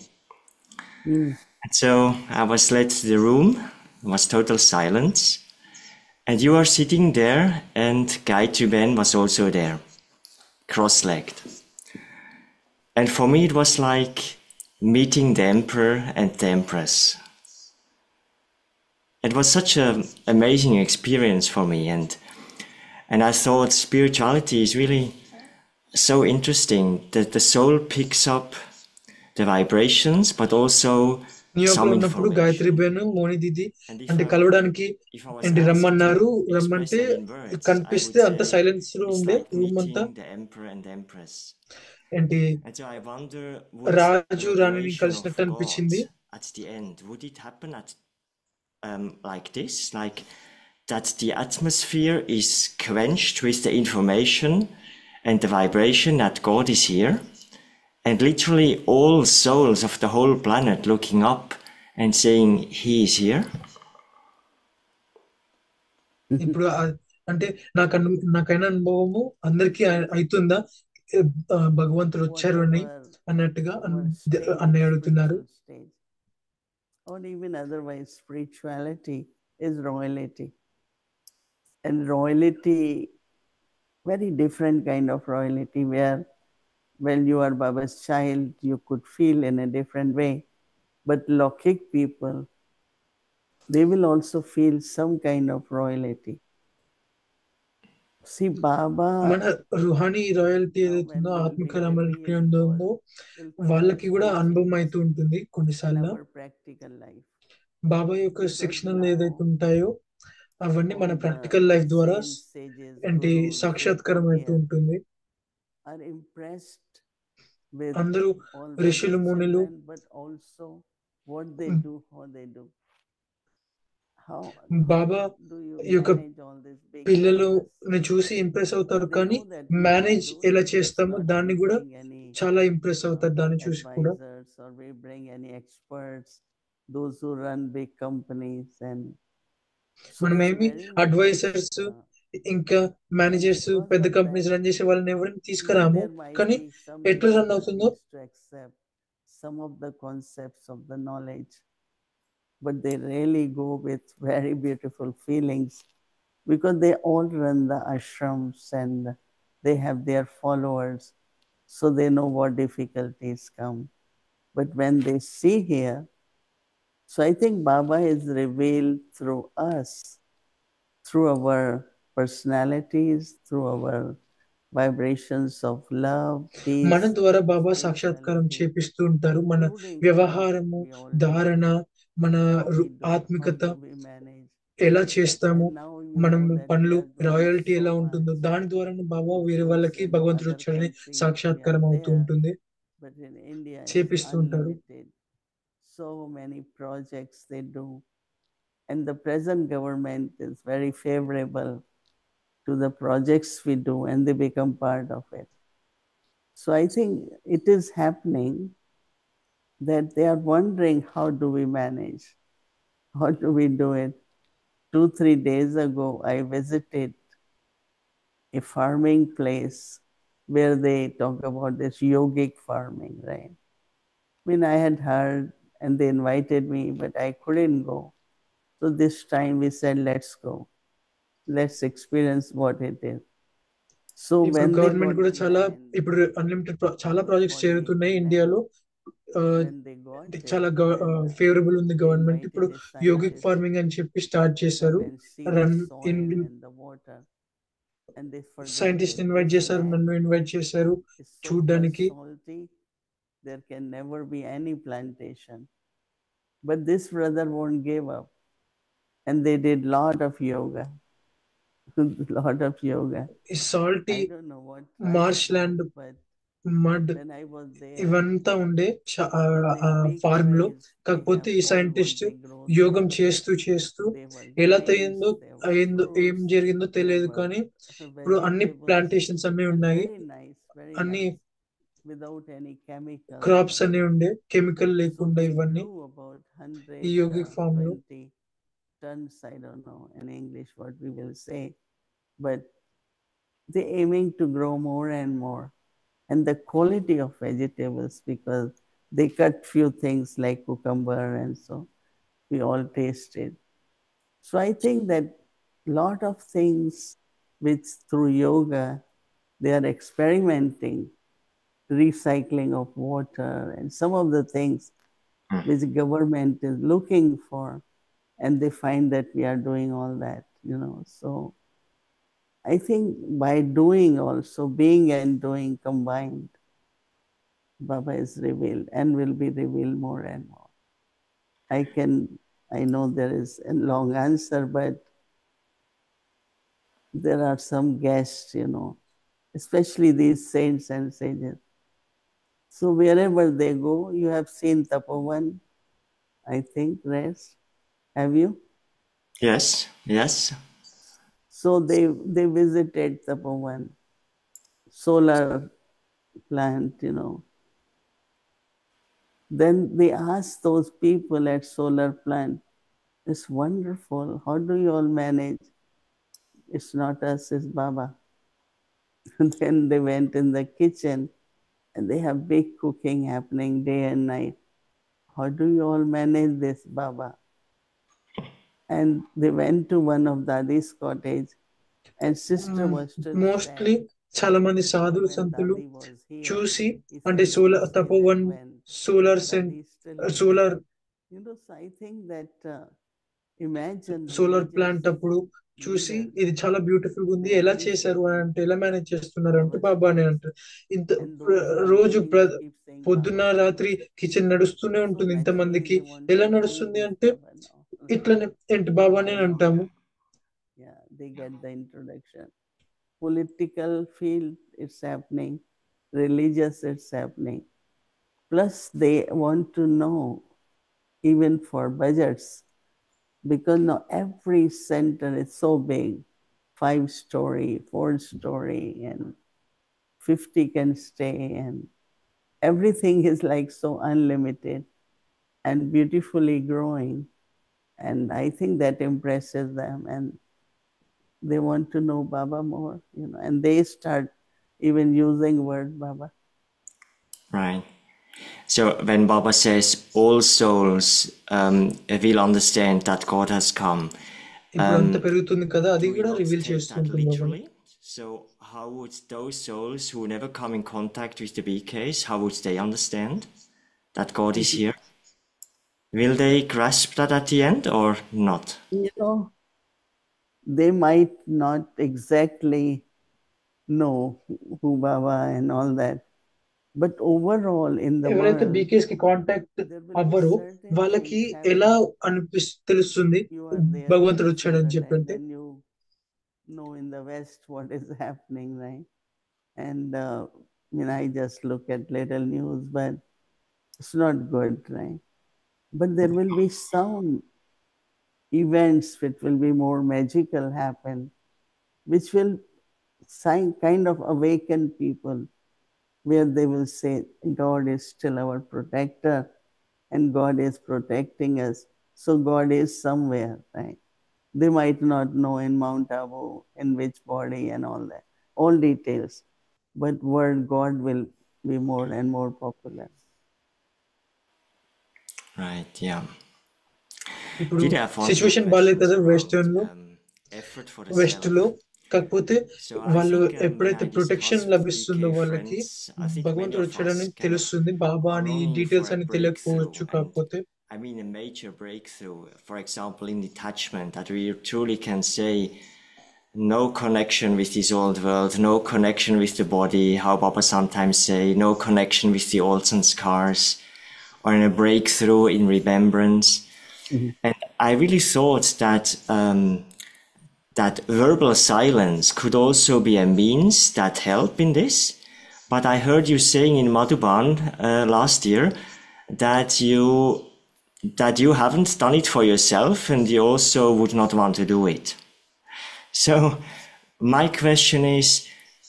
Mm. And so I was led to the room, it was total silence, and you are sitting there, and Gayatri Ben was also there, cross-legged. And for me it was like meeting the emperor and the empress. It was such an amazing experience for me, and I thought spirituality is really so interesting that the soul picks up the vibrations, but also New York లో some ఉన్నప్పుడు Gayatri information. Ben Moni Didi And అంటే కలవడానికి if I was ఏంటి asked రమ్మన్నారు to express రమ్మంటే that in words, I కనిపిస్తే would అంత say silence లో it's ఉండే like రూమ్ అంతా meeting the emperor and empress. ఏంటి And so I wonder, would the రాజు రాణిని revelation of కలిసినట్టు God అనిపించింది. at the end, would it happen at like this, like that the atmosphere is quenched with the information and the vibration that God is here, and literally all souls of the whole planet looking up and saying He is here? ఇప్పుడు అంటే నాకైన అనుభవము అందరికీ అవుతుందా భగవంతుడు వచ్చారు అని అన్నట్టుగా అన్నయ్య అడుగుతున్నారు. Or even otherwise, spirituality is royalty. And royalty, very different kind of royalty, where when you are Baba's child, you could feel in a different way. But Lokik people, they will also feel some kind of royalty. See, Baba, మన Ruhani royalty ఏదైతుందో ఆత్మిక royalty ఉందో వాళ్ళకి కూడా అనుభవం అవుతూ ఉంటుంది కొన్నిసార్లు. బాబా యొక్క శిక్షణలు ఏదైతే ఉంటాయో అవన్నీ మన ప్రాక్టికల్ లైఫ్ ద్వారా ఏంటి సాక్షాత్కారం అవుతూ ఉంటుంది. అందరూ ఋషులు మునులు బాబా యొక్క పిల్లలని చూసి ఇంప్రెస్ అవుతారు, కానీ మేనేజ్ ఎలా చేస్తామో దాన్ని కూడా చాలా ఇంప్రెస్ అవుతారు దాన్ని చూసి కూడా. మనమేమి అడ్వైజర్స్ ఇంకా మేనేజర్స్ పెద్ద కంపెనీస్ రన్ చేసే వాళ్ళని ఎవరిని తీసుకురాము, కానీ ఎట్లా రన్ అవుతుందో some of the concepts of the knowledge, but they really go with very beautiful feelings because they all run the ashrams and they have their followers, so they know what difficulties come. But when they see here, so I think Baba is revealed through us, through our personalities, through our vibrations of love, peace. మన ద్వారా బాబా సాక్షాత్కారం చేపిస్తూ ఉంటారు. మన వ్యవహారము, ధారణ, మన ఆత్మికత ఎలా చేస్తాము, మనం పనులు రాయల్టీ ఎలా ఉంటుందో దాని ద్వారానే బాబా వేరే వాళ్ళకి భగవంతుడు వచ్చాడని సాక్షాత్కారం అవుతూ ఉంటుంది, చేపిస్తూ ఉంటారు. So many projects they do, and the present government is very favorable to the projects we do, and they become part of it. So I think it is happening that they are wondering, how do we manage? How do we do it? 2-3 days ago, I visited a farming place where they talk about this yogic farming, right? I mean, I had heard and they invited me, but I couldn't go. So this time we said, let's go. Let's experience what it is. So ఇప్పుడు government కూడా చాలా ఇప్పుడు unlimited చాలా projects చేరుతున్నాయి ఇండియాలో. చాలా favourable ఉంది government. ఇప్పుడు yogic farming అని చెప్పి స్టార్ట్ చేశారు. సైంటిస్ట్ ఇన్వైట్ చేశారు, నన్ను ఇన్వైట్ చేశారు చూడడానికి. There can never be any plantation, but this brother won't give up, and they did lot of yoga. Lot of yoga. ఈ salty Marsh land mud when I was there, ఇవంతా ఉండే the big form లో. trees, they కాకపోతే have ఈ all what scientist they grow యోగం there. చేస్తూ చేస్తూ There were ఎలా grains, there were ఏం fruits, జరిగిందో there తెలియదు, were కానీ ఇప్పుడు అన్ని vegetables, ప్లాంటేషన్స్ అన్ని and ఉన్నాయి, very అన్ని nice, without any chemicals. Crops అన్ని ఉండే, కెమికల్ So లేకుండా they ఇవన్నీ grew about ఈ యోగిక్ ఫామ్ లో. 120 tons, I don't know in English what we will say, but they aiming to grow more and more. And the quality of vegetables, because they cut few things like cucumber and so we all tasted. So I think that lot of things which through yoga they are experimenting, recycling of water and some of the things which government is looking for, and they find that we are doing all that, So I think by doing also, being and doing combined, Baba is revealed and will be revealed more and more. I know there is a long answer, but there are some guests, especially these saints and sages. So wherever they go, you have seen Tapovan, I think, rest. Have you? Yes, yes. So they visited Tapovan, solar plant, Then they asked those people at solar plant, it's wonderful. How do you all manage? It's not us, it's Baba. And then they went in the kitchen and they have big cooking happening day and night. How do you all manage this, Baba? And they went to one of Dadi's cottage and sister was still mostly sad. చాలా మంది సాధులు When సంతులు Dadi was here, చూసి, he అంటే said, solar "Namaste, Tapovan I went." Solar Dadi is still here. Solar So I think that imagine solar religious plant అప్పుడు చూసి leaders, ఇది చాలా beautiful గా ఉంది, they are ఎలా చేశారు అని reshaping అంటే, ఎలా మేనేజ్ చేస్తున్నారు our అంటే బాబా అని schools. అంటారు. ఇంత And those రోజు Rajogis keep saying పొద్దున్న Baba. రాత్రి కిచెన్ నడుస్తూనే So ఉంటుంది naturally ఇంతమందికి. they want ఎలా to do నడుస్తుంది this అంటే Baba now. ఇట్లనే ఏంటి బాబా అని అంటాము. Yeah, they get the introduction. Political field, it's happening. Religious, it's happening. Plus, they want to know, even for budgets, because now every center is so big, 5-story, 4-story, and 50 can stay, and everything is like so unlimited and beautifully growing. And I think that impresses them, and they want to know Baba more, and they start even using word Baba. Right. So when Baba says all souls will understand that God has come, ఇప్పుడు అంత పెరుగుతుంది కదా, అది do we కూడా not reveal take that చేస్తుంటుంది బాబా. literally? So how would those souls who never come in contact with the BKs, how would they understand that God is here? Will they grasp that at the end or not? They might not exactly know who Baba and all that, but overall in the ఎవరైతే world, బీకేస్ కి contact there will be అవ్వరో certain వాళ్ళకి things happening. ఎలా తెలుస్తుంది You are there భగవంతుడు in వచ్చాడని Switzerland చెప్పంటే. and you know in the West what is happening, right? And I just look at little news, but it's not good, right? But there will be some events which will be more magical happen, which will kind of awaken people, where they will say, God is still our protector and God is protecting us. So God is somewhere, right? They might not know in Mount Abu, in which body and all that, all details, but word God will be more and more popular. Right, yeah. ఇప్పుడు Did I have one situation more బాగాలేదు కదా questions western లో, around, effort for the west self? లో. కాకపోతే So I వాళ్ళు think when ఎప్పుడైతే I protection discuss with లభిస్తుందో BK వాళ్ళకి friends, I think many భగవంతుడు of us వచ్చాడని kind of తెలుస్తుంది. బాబా are అని longing for డీటెయిల్స్ a అని breakthrough, తెలియకపోవచ్చు. and కాకపోతే I mean a major breakthrough, for example in detachment, that we truly can say no connection with this old world, no connection with the body, how Baba sometimes say, no connection with the alts and scars, or in a breakthrough in remembrance. Mm-hmm. And I really thought that that verbal silence could also be a means that help in this, But I heard you saying in Madhuban last year that you haven't done it for yourself and you also would not want to do it. So my question is,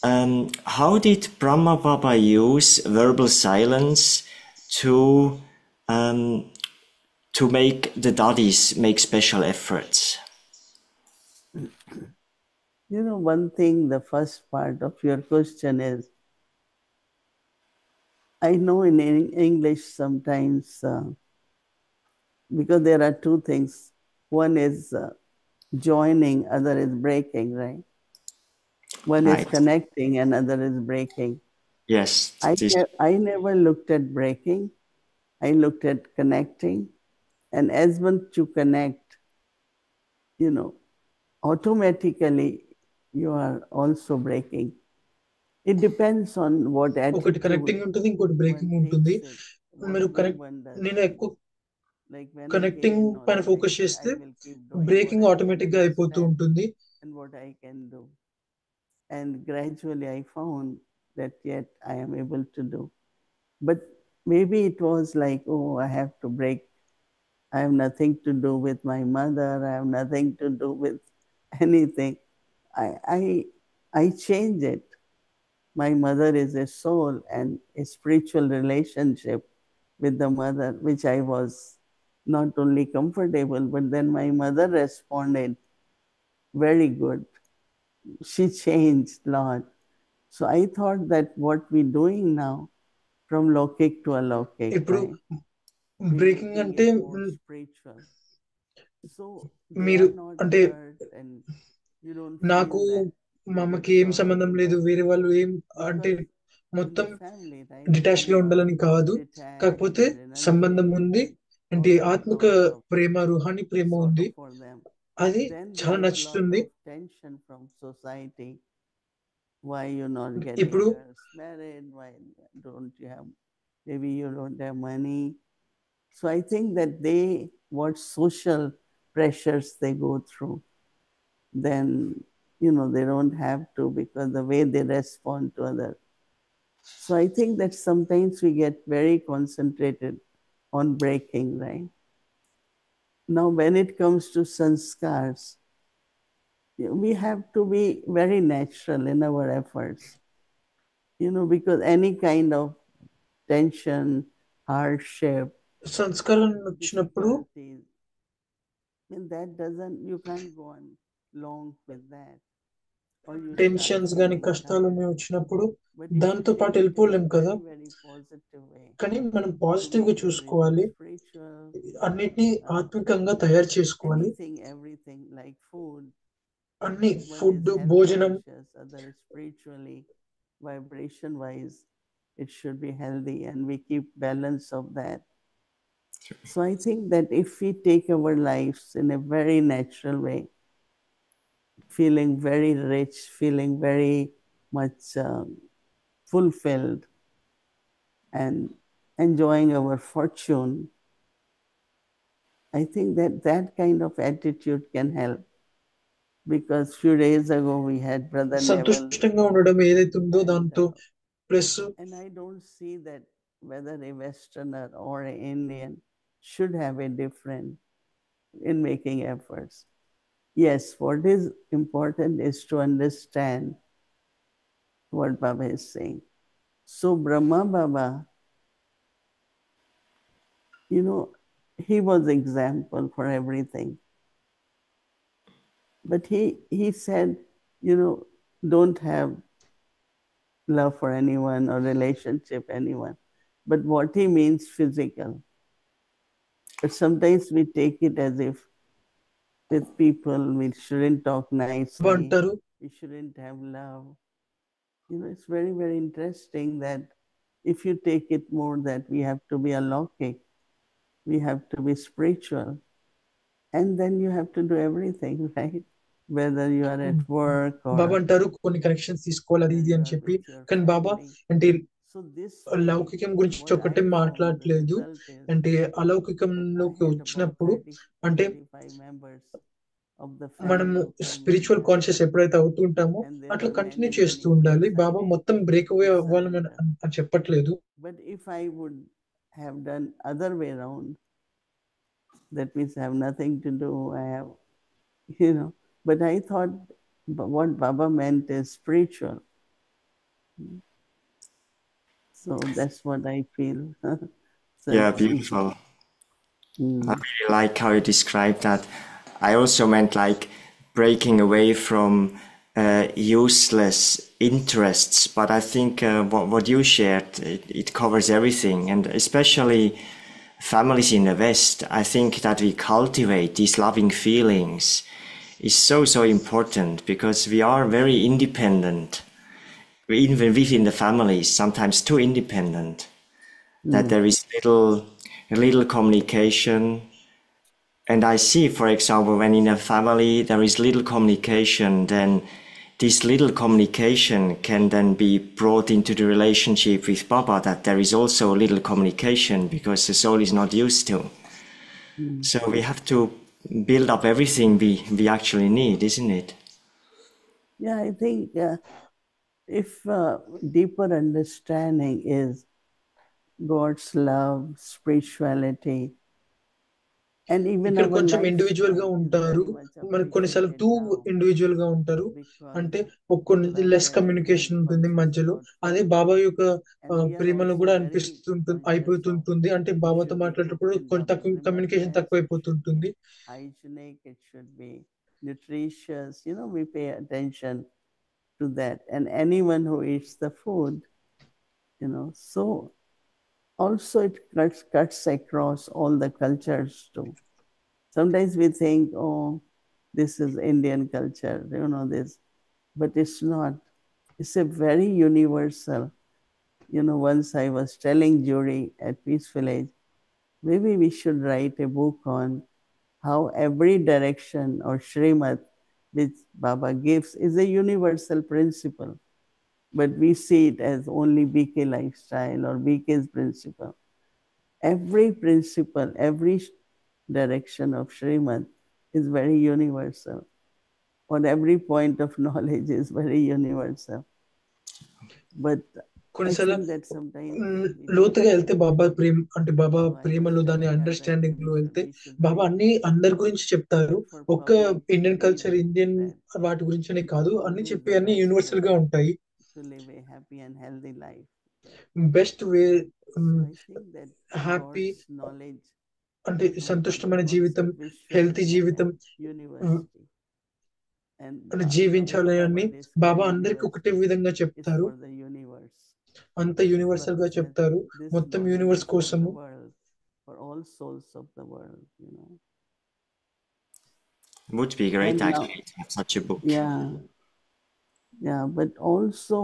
how did Brahma Baba use verbal silence to make the daddies make special efforts? You know, one thing, the first part of your question is, I know in English sometimes, because there are two things. One is joining, other is breaking, right? One is Right. connecting, another is breaking. Yes. I never looked at breaking. I looked at connecting. And as once you connect, you know, automatically you are also breaking. It depends on what ఒకటి attitude connecting ఉంటుంది, ఇంకోటి one breaking ఉంటుంది. takes it, మీరు what way connect one does నేను it. ఎక్కువ Like when I came connecting in పైన focus knowledge, చేస్తే I will keep doing what breaking I can automatic గా అయిపోతూ understand ఉంటుంది. and what I can do. And gradually I found that yet I am able to do. But maybe it was like, oh, I have to break. I have nothing to do with my mother. I have nothing to do with anything. I change it. My mother is a soul and a spiritual relationship with the mother, which I was not only comfortable, but then my mother responded very good. She changed a lot. So I thought that what we're doing now, from Lokik to Alokik, ఇప్పుడు right? We're breaking making అంటే it more spiritual. So they మీరు are not అంటే hurt and you don't నాకు feel that మా you అమ్మకి get ఏం సంబంధం sorrow లేదు, because వేరే వాళ్ళు ఏం అంటే in మొత్తం the family, right? డిటాచ్ గా When you ఉండాలని are కాదు, detached కాకపోతే and సంబంధం renunciated ఉంది. and అంటే lots of ఆత్మిక thoughts of ప్రేమ, రుహాని ప్రేమ ఉంది. sorrow for them, అది then చాలా there is lot నచ్చుతుంది. of tension from society. Why you're not ఇప్పుడు getting girls married? Why don't you have, maybe you don't have money. So I think that what social pressures they go through, then, you know, they don't have to, because the way they respond to others. So I think that sometimes we get very concentrated on breaking, right? Now, when it comes to sanskars, we have to be very natural in our efforts, you know, because any kind of tension, hardship, సంస్కారం వచ్చినప్పుడు difficulties, and that doesn't, you can't go on long with that. Or you start tensions గాని feeling కష్టాలు tired. వచ్చినప్పుడు But if you దాంతో పాటు take it in వెళ్ళిపోలేం a కదా. very, very positive way, కానీ మనం to పాజిటివ్ గా make చూసుకోవాలి, everything spiritual, అన్నిటినీ ఆత్మికంగా తయారు చేసుకోవాలి. everything like food. అన్ని One ఫుడ్, is health భోజనం, conscious, other is spiritually, vibration wise, it should be healthy, and we keep balance of that. So I think that if we take our lives in a very natural way, feeling very rich, feeling very much fulfilled, and enjoying our fortune, I think that that kind of attitude can help. Because few days ago we had Brother Neville, సంతుష్టంగా ఉండడం ఏదైతే ఉందో దాంతో plus and I don't see that whether a Westerner or an Indian should have a difference in making efforts. Yes, what is important is to understand what Baba is saying. So Brahma Baba, you know, he was example for everything. But he said, you know, don't have love for anyone or relationship anyone. But what he means physical. But sometimes we take it as if with people we shouldn't talk nicely, అంటారు. we shouldn't have love. You know, it's very, very interesting that if you take it more that we have to be alokik, we have to be spiritual, and then you have to do everything, right? Whether you are at work or బాబా అంటారు కొన్ని connections తీసుకోవాలి అది whether ఇది you అని are చెప్పి, with your కానీ బాబా family. అంటే So this way, లౌకికం గురించి what I ఒకటే found, the మాట్లాడలేదు. result is అంటే that I అలౌకికంలోకి had about వచ్చినప్పుడు 30, అంటే 35 members of the మనము family of స్పిరిచువల్ కాన్షియస్ ఎప్పుడైతే అవుతుంటామో and there అట్లా are కంటిన్యూ many, చేస్తూ many ఉండాలి. బాబా decided మొత్తం బ్రేక్ అవే to అవ్వాలని surrender. అని చెప్పట్లేదు. But if I would have done other way around, that means I have nothing to do, I have, but I thought what Baba meant is spiritual. So that's what I feel. Yeah, beautiful. I really like how you described that. I also meant like breaking away from useless interests, but I think what you shared, it covers everything, and especially families in the West. I think that we cultivate these loving feelings is so important, because we are very independent, even within the families, sometimes too independent, that there is little communication. And I see, for example, when in a family there is little communication, then this little communication can then be brought into the relationship with Baba, that there is also little communication because the soul is not used to. So we have to build up everything we actually need, isn't it? Yeah, I think if deeper understanding is God's love, spirituality, and even ఇక్కడ our కొంచెం lifestyle individual గా is ఉంటారు, very much మనకు కొన్నిసార్లు appreciated two now individual గా ఉంటారు. because అంటే కొన్ని లెస్ Baba కమ్యూనికేషన్ has ఉంటుంది purchased మధ్యలో. God's అదే love. బాబా యొక్క And we are ప్రేమలో also కూడా very అనిపిస్తుంటుంది, conscious of అయిపోతుంటుంది. అంటే we బాబాతో should be మాట్లాడేటప్పుడు opened కొంచెం up. తక్కువ The communication message తక్కువైపోతుంటుంది. hygienic, it should be nutritious. We pay attention to that. And anyone who eats the food, so also it cuts across all the cultures too. Sometimes we think, oh, this is Indian culture, this, but it's not. It's a very universal. Once I was telling Jury at Peace Village, maybe we should write a book on how every direction or Srimad which Baba gives is a universal principle. But we see it as only BK lifestyle or BK's principle. Every principle, every direction of Srimad is very universal. Or every point of knowledge is very universal. But I think that sometimes లోతుగా వెళ్తే బాబా ప్రేమలో దాని understanding లో వెళ్తే బాబా అన్ని అందరి గురించి చెప్తారు. ఒక్క ఇండియన్ కల్చర్, ఇండియన్ వాటి గురించనే కాదు, అన్ని చెప్పి అన్ని యూనివర్సల్ గా ఉంటాయి. to live a happy and healthy life. Best way I think that happy God's knowledge అంటే సంతుష్టమైన జీవితం, హెల్తీ జీవితం university. And జీవించాలి అని Baba బాబా అందరికి ఒకటే విధంగా is చెప్తారు. for the universe. అంత యూనివర్సల్ గా చెప్తారు, This మొత్తం knowledge universe is for the కోసము. world, for all souls of the world. Would be great And now- actually to have such a book. Yeah, but also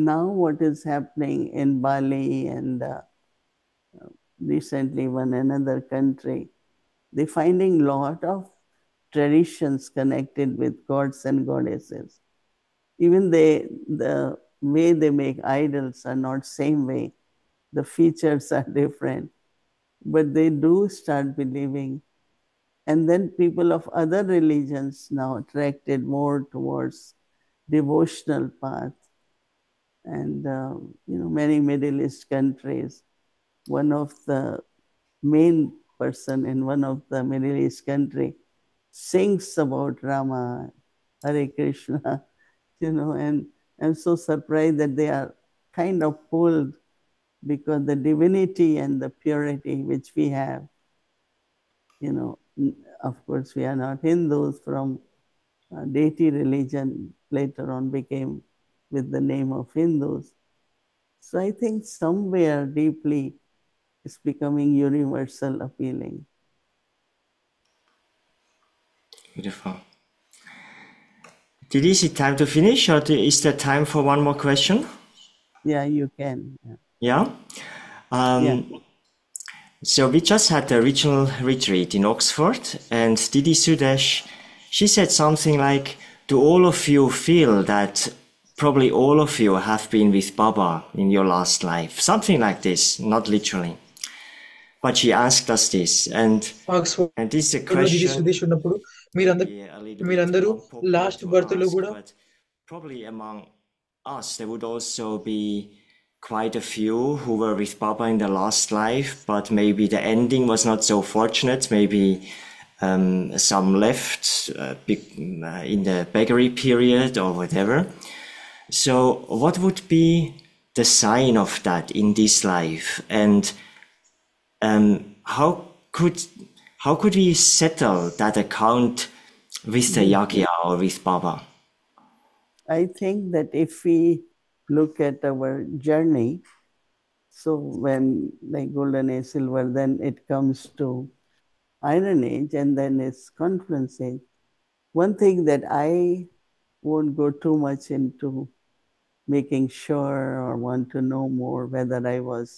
now what is happening in Bali and recently one another country, they're finding lot of traditions connected with gods and goddesses. Even the way they make idols are not same way. The features are different, but they do start believing. And then people of other religions now attracted more towards devotional path. And many Middle East countries, one of the main person in one of the Middle East country sings about Rama, Hare Krishna, and I'm so surprised that they are kind of pulled because the divinity and the purity which we have, of course we are not Hindus, from deity religion later on became with the name of Hindus. So I think somewhere deeply it's becoming universal appealing. Beautiful. Did is it time to finish, or is there time for one more question? Yeah, you can. Yeah? Yeah. So we just had the regional retreat in Oxford, and Didi Sudesh, she said something like, do all of you feel that probably all of you have been with Baba in your last life? Something like this, not literally. But she asked us this, and this is a question. Sudesh ఉన్నప్పుడు మీరందరూ maybe a little bit మీరందరూ unpopular last to birth లో ask, కూడా but probably among us, there would also be quite a few who were with Baba in the last life, but maybe the ending was not so fortunate. Maybe some left in the beggary period or whatever. So, what would be the sign of that in this life? And um, how could how could we settle that account with the Yagya or with Baba? I think that if we look at our journey, so when like golden age, silver, then it comes to iron age, and then it's confluence age. One thing that I won't go too much into making sure or want to know more whether I was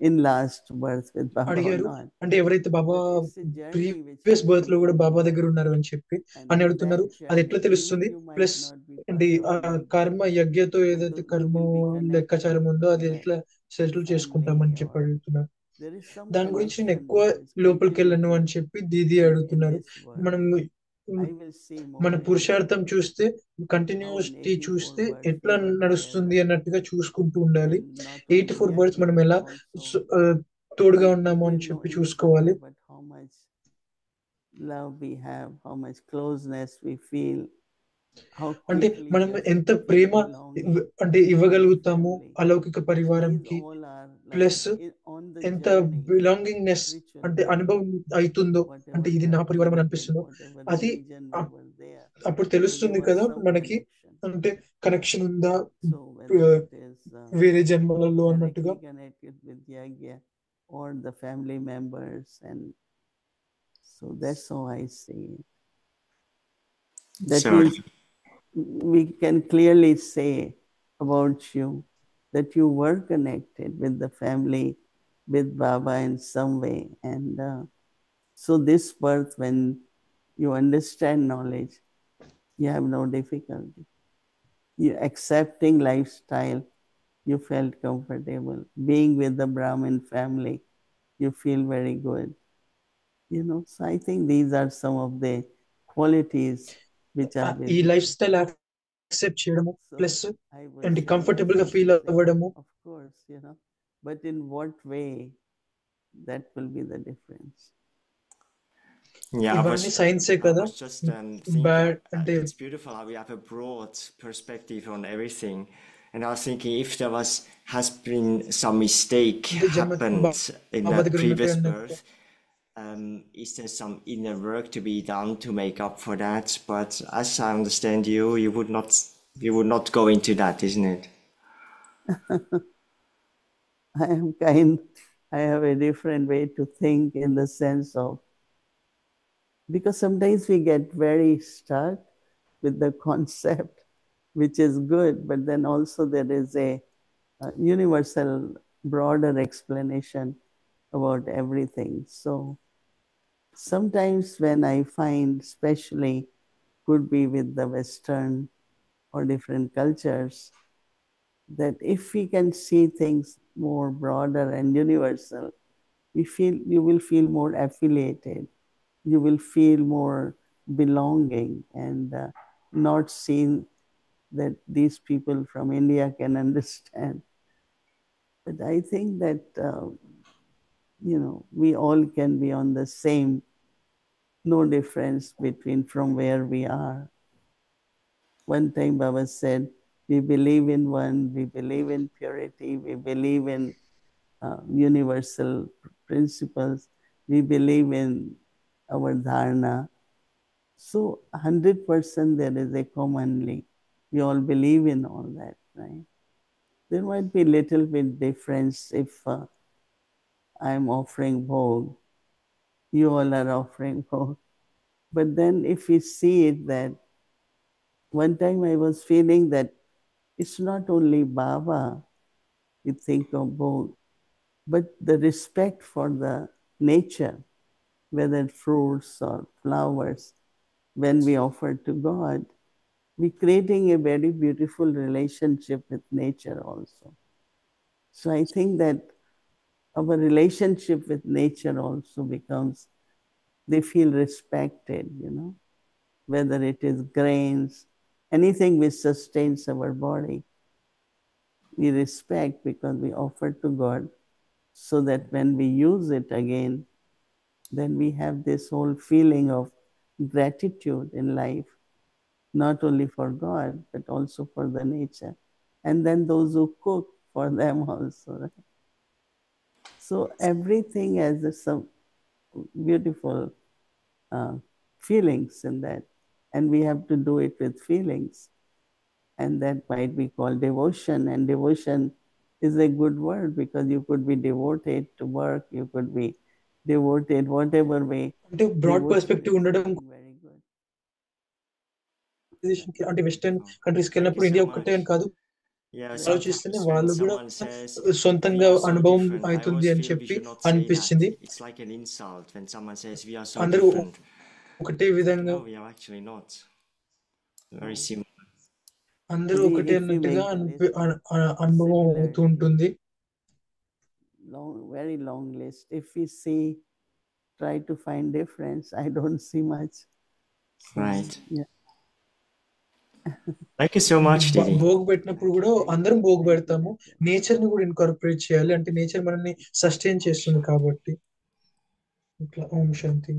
in last birth with Baba or అడిగారు. not. అంటే ఎవరైతే బాబా But it's a journey which previous has birth to లో be కూడా బాబా done. దగ్గర ఉన్నారు అని చెప్పి And అని in అడుగుతున్నారు. that అది ఎట్లా journey, తెలుస్తుంది? even you might plus not be అంటే part ఆ of it, కర్మ యజ్ఞతో ఏదైతే but you కర్మ will be connected లెక్కాచారం ఉందో to అది that ఎట్లా సెటిల్ చేసుకుంటామని family, చెప్పి or అడుగుతున్నారు. there is some దాని గురించి నేను connection ఎక్కువ which is లోపలికి వెళ్ళను అని continuity చెప్పి దీది in అడుగుతున్నారు. this world. మనం I will see మన more పురుషార్థం into చూస్తే how కంటిన్యూటీ 84 చూస్తే births ఎట్లా we were నడుస్తుంది together, అన్నట్టుగా చూసుకుంటూ ఉండాలి. and not only 84 బర్త్స్ మనం Yajna, ఎలా also తోడుగా we ఉన్నాము అని didn't know చెప్పి each చూసుకోవాలి. other, but how much love we have, how much closeness we feel, how అంటే quickly మనం just ఎంత feel ప్రేమ belonging అంటే to the ఇవ్వగలుగుతాము family. Alaukika So these పరివారంకి. all are like plus on the ఎంత journey, belongingness spiritual అంటే journey, అనుభవం అవుతుందో, అంటే whatever ఇది నా birth పరివారం we అని attend, అనిపిస్తుందో whatever అది religion we were there, అప్పుడు so తెలుస్తుంది there was కదా some మనకి, connection. అంటే కనెక్షన్ ఉందా So whether it is వేరే జన్మలలో అన్నట్టుగా. directly connected with Yagya or the family members, and so that's how I see it. That So, means we can clearly say about you that you were connected with the family, with Baba in some way. And so this birth, when you understand knowledge, you have no difficulty. You accepting lifestyle, you felt comfortable. Being with the Brahmin family, you feel very good. You know, so I think these are some of the qualities which are ఈ with life style accept చేయడము, So plus I would అంటే say comfortable గా yes, feel it is a, అవ్వడము. of course, you know, but in what way, that will be the difference. yeah, ఇవన్నీ సైన్సే I కదా. was just thinking, bad అంటే it's beautiful how we have a broad perspective on everything. And I was thinking if there has been some mistake అంటే జన్మ happened in Baba the దగ్గర ఉన్నట్టే previous అన్నట్టు. birth, is there some inner work to be done to make up for that? But as I understand you, you would not go into that, isn't it? I have a different way to think, in the sense of, because sometimes we get very stuck with the concept, which is good, but then also there is a universal, broader explanation about everything. So sometimes when I find, especially could be with the Western or different cultures, that if we can see things more broader and universal, you will feel more affiliated, you will feel more belonging, and not seen that these people from India can understand. But I think that we all can be on the same, no difference between from where we are. One time Baba said, we believe in one, we believe in purity, we believe in universal principles, we believe in our dharana. So 100% there is a commonly. We all believe in all that, right? There might be little bit difference if I'm offering bhog, you all are offering bhog. But then if we see it, that one time I was feeling that it's not only Baba we think of bhog, but the respect for the nature, whether fruits or flowers, when we offer to God, we're creating a very beautiful relationship with nature also. So I think that our relationship with nature also becomes, they feel respected, whether it is grains, anything which sustains our body, we respect because we offer to God, so that when we use it again, then we have this whole feeling of gratitude in life, not only for God, but also for the nature. And then those who cook, for them also. Right? So everything has some beautiful feelings in that. And we have to do it with feelings. And that might be called devotion. And devotion is a good word, because you could be devoted to work, you could be devoted whatever way. అంటే broad perspective ఉండడం Very good. అంటే western కంట్రీస్కి వెళ్ళినప్పుడు India ఒక్కటే అని కాదు, Yeah, ఆలోచిస్తేనే sometimes when వాళ్ళు కూడా someone says సొంతంగా we are so అనుభవం different, I అవుతుంది always అని feel we చెప్పి should not say అనిపించింది. that. It's like an insult when someone says we are so అందరూ different. ఒకటే విధంగా, No, we are actually not. Very similar. అందరూ See, ఒకటే if we అన్నట్టుగా make this అనుభవం అవుతూ ఉంటుంది. very long list. If we see, try to find difference, I don't see much. So, Right. yeah. Thank you so much, Didi. భోగు పెట్టినప్పుడు కూడా అందరం భోగు పెడతాము. నేచర్ ని కూడా ఇన్కార్పొరేట్ చేయాలి, అంటే నేచర్ మనల్ని సస్టైన్ చేస్తుంది కాబట్టి. ఇట్లా ఓం శాంతి.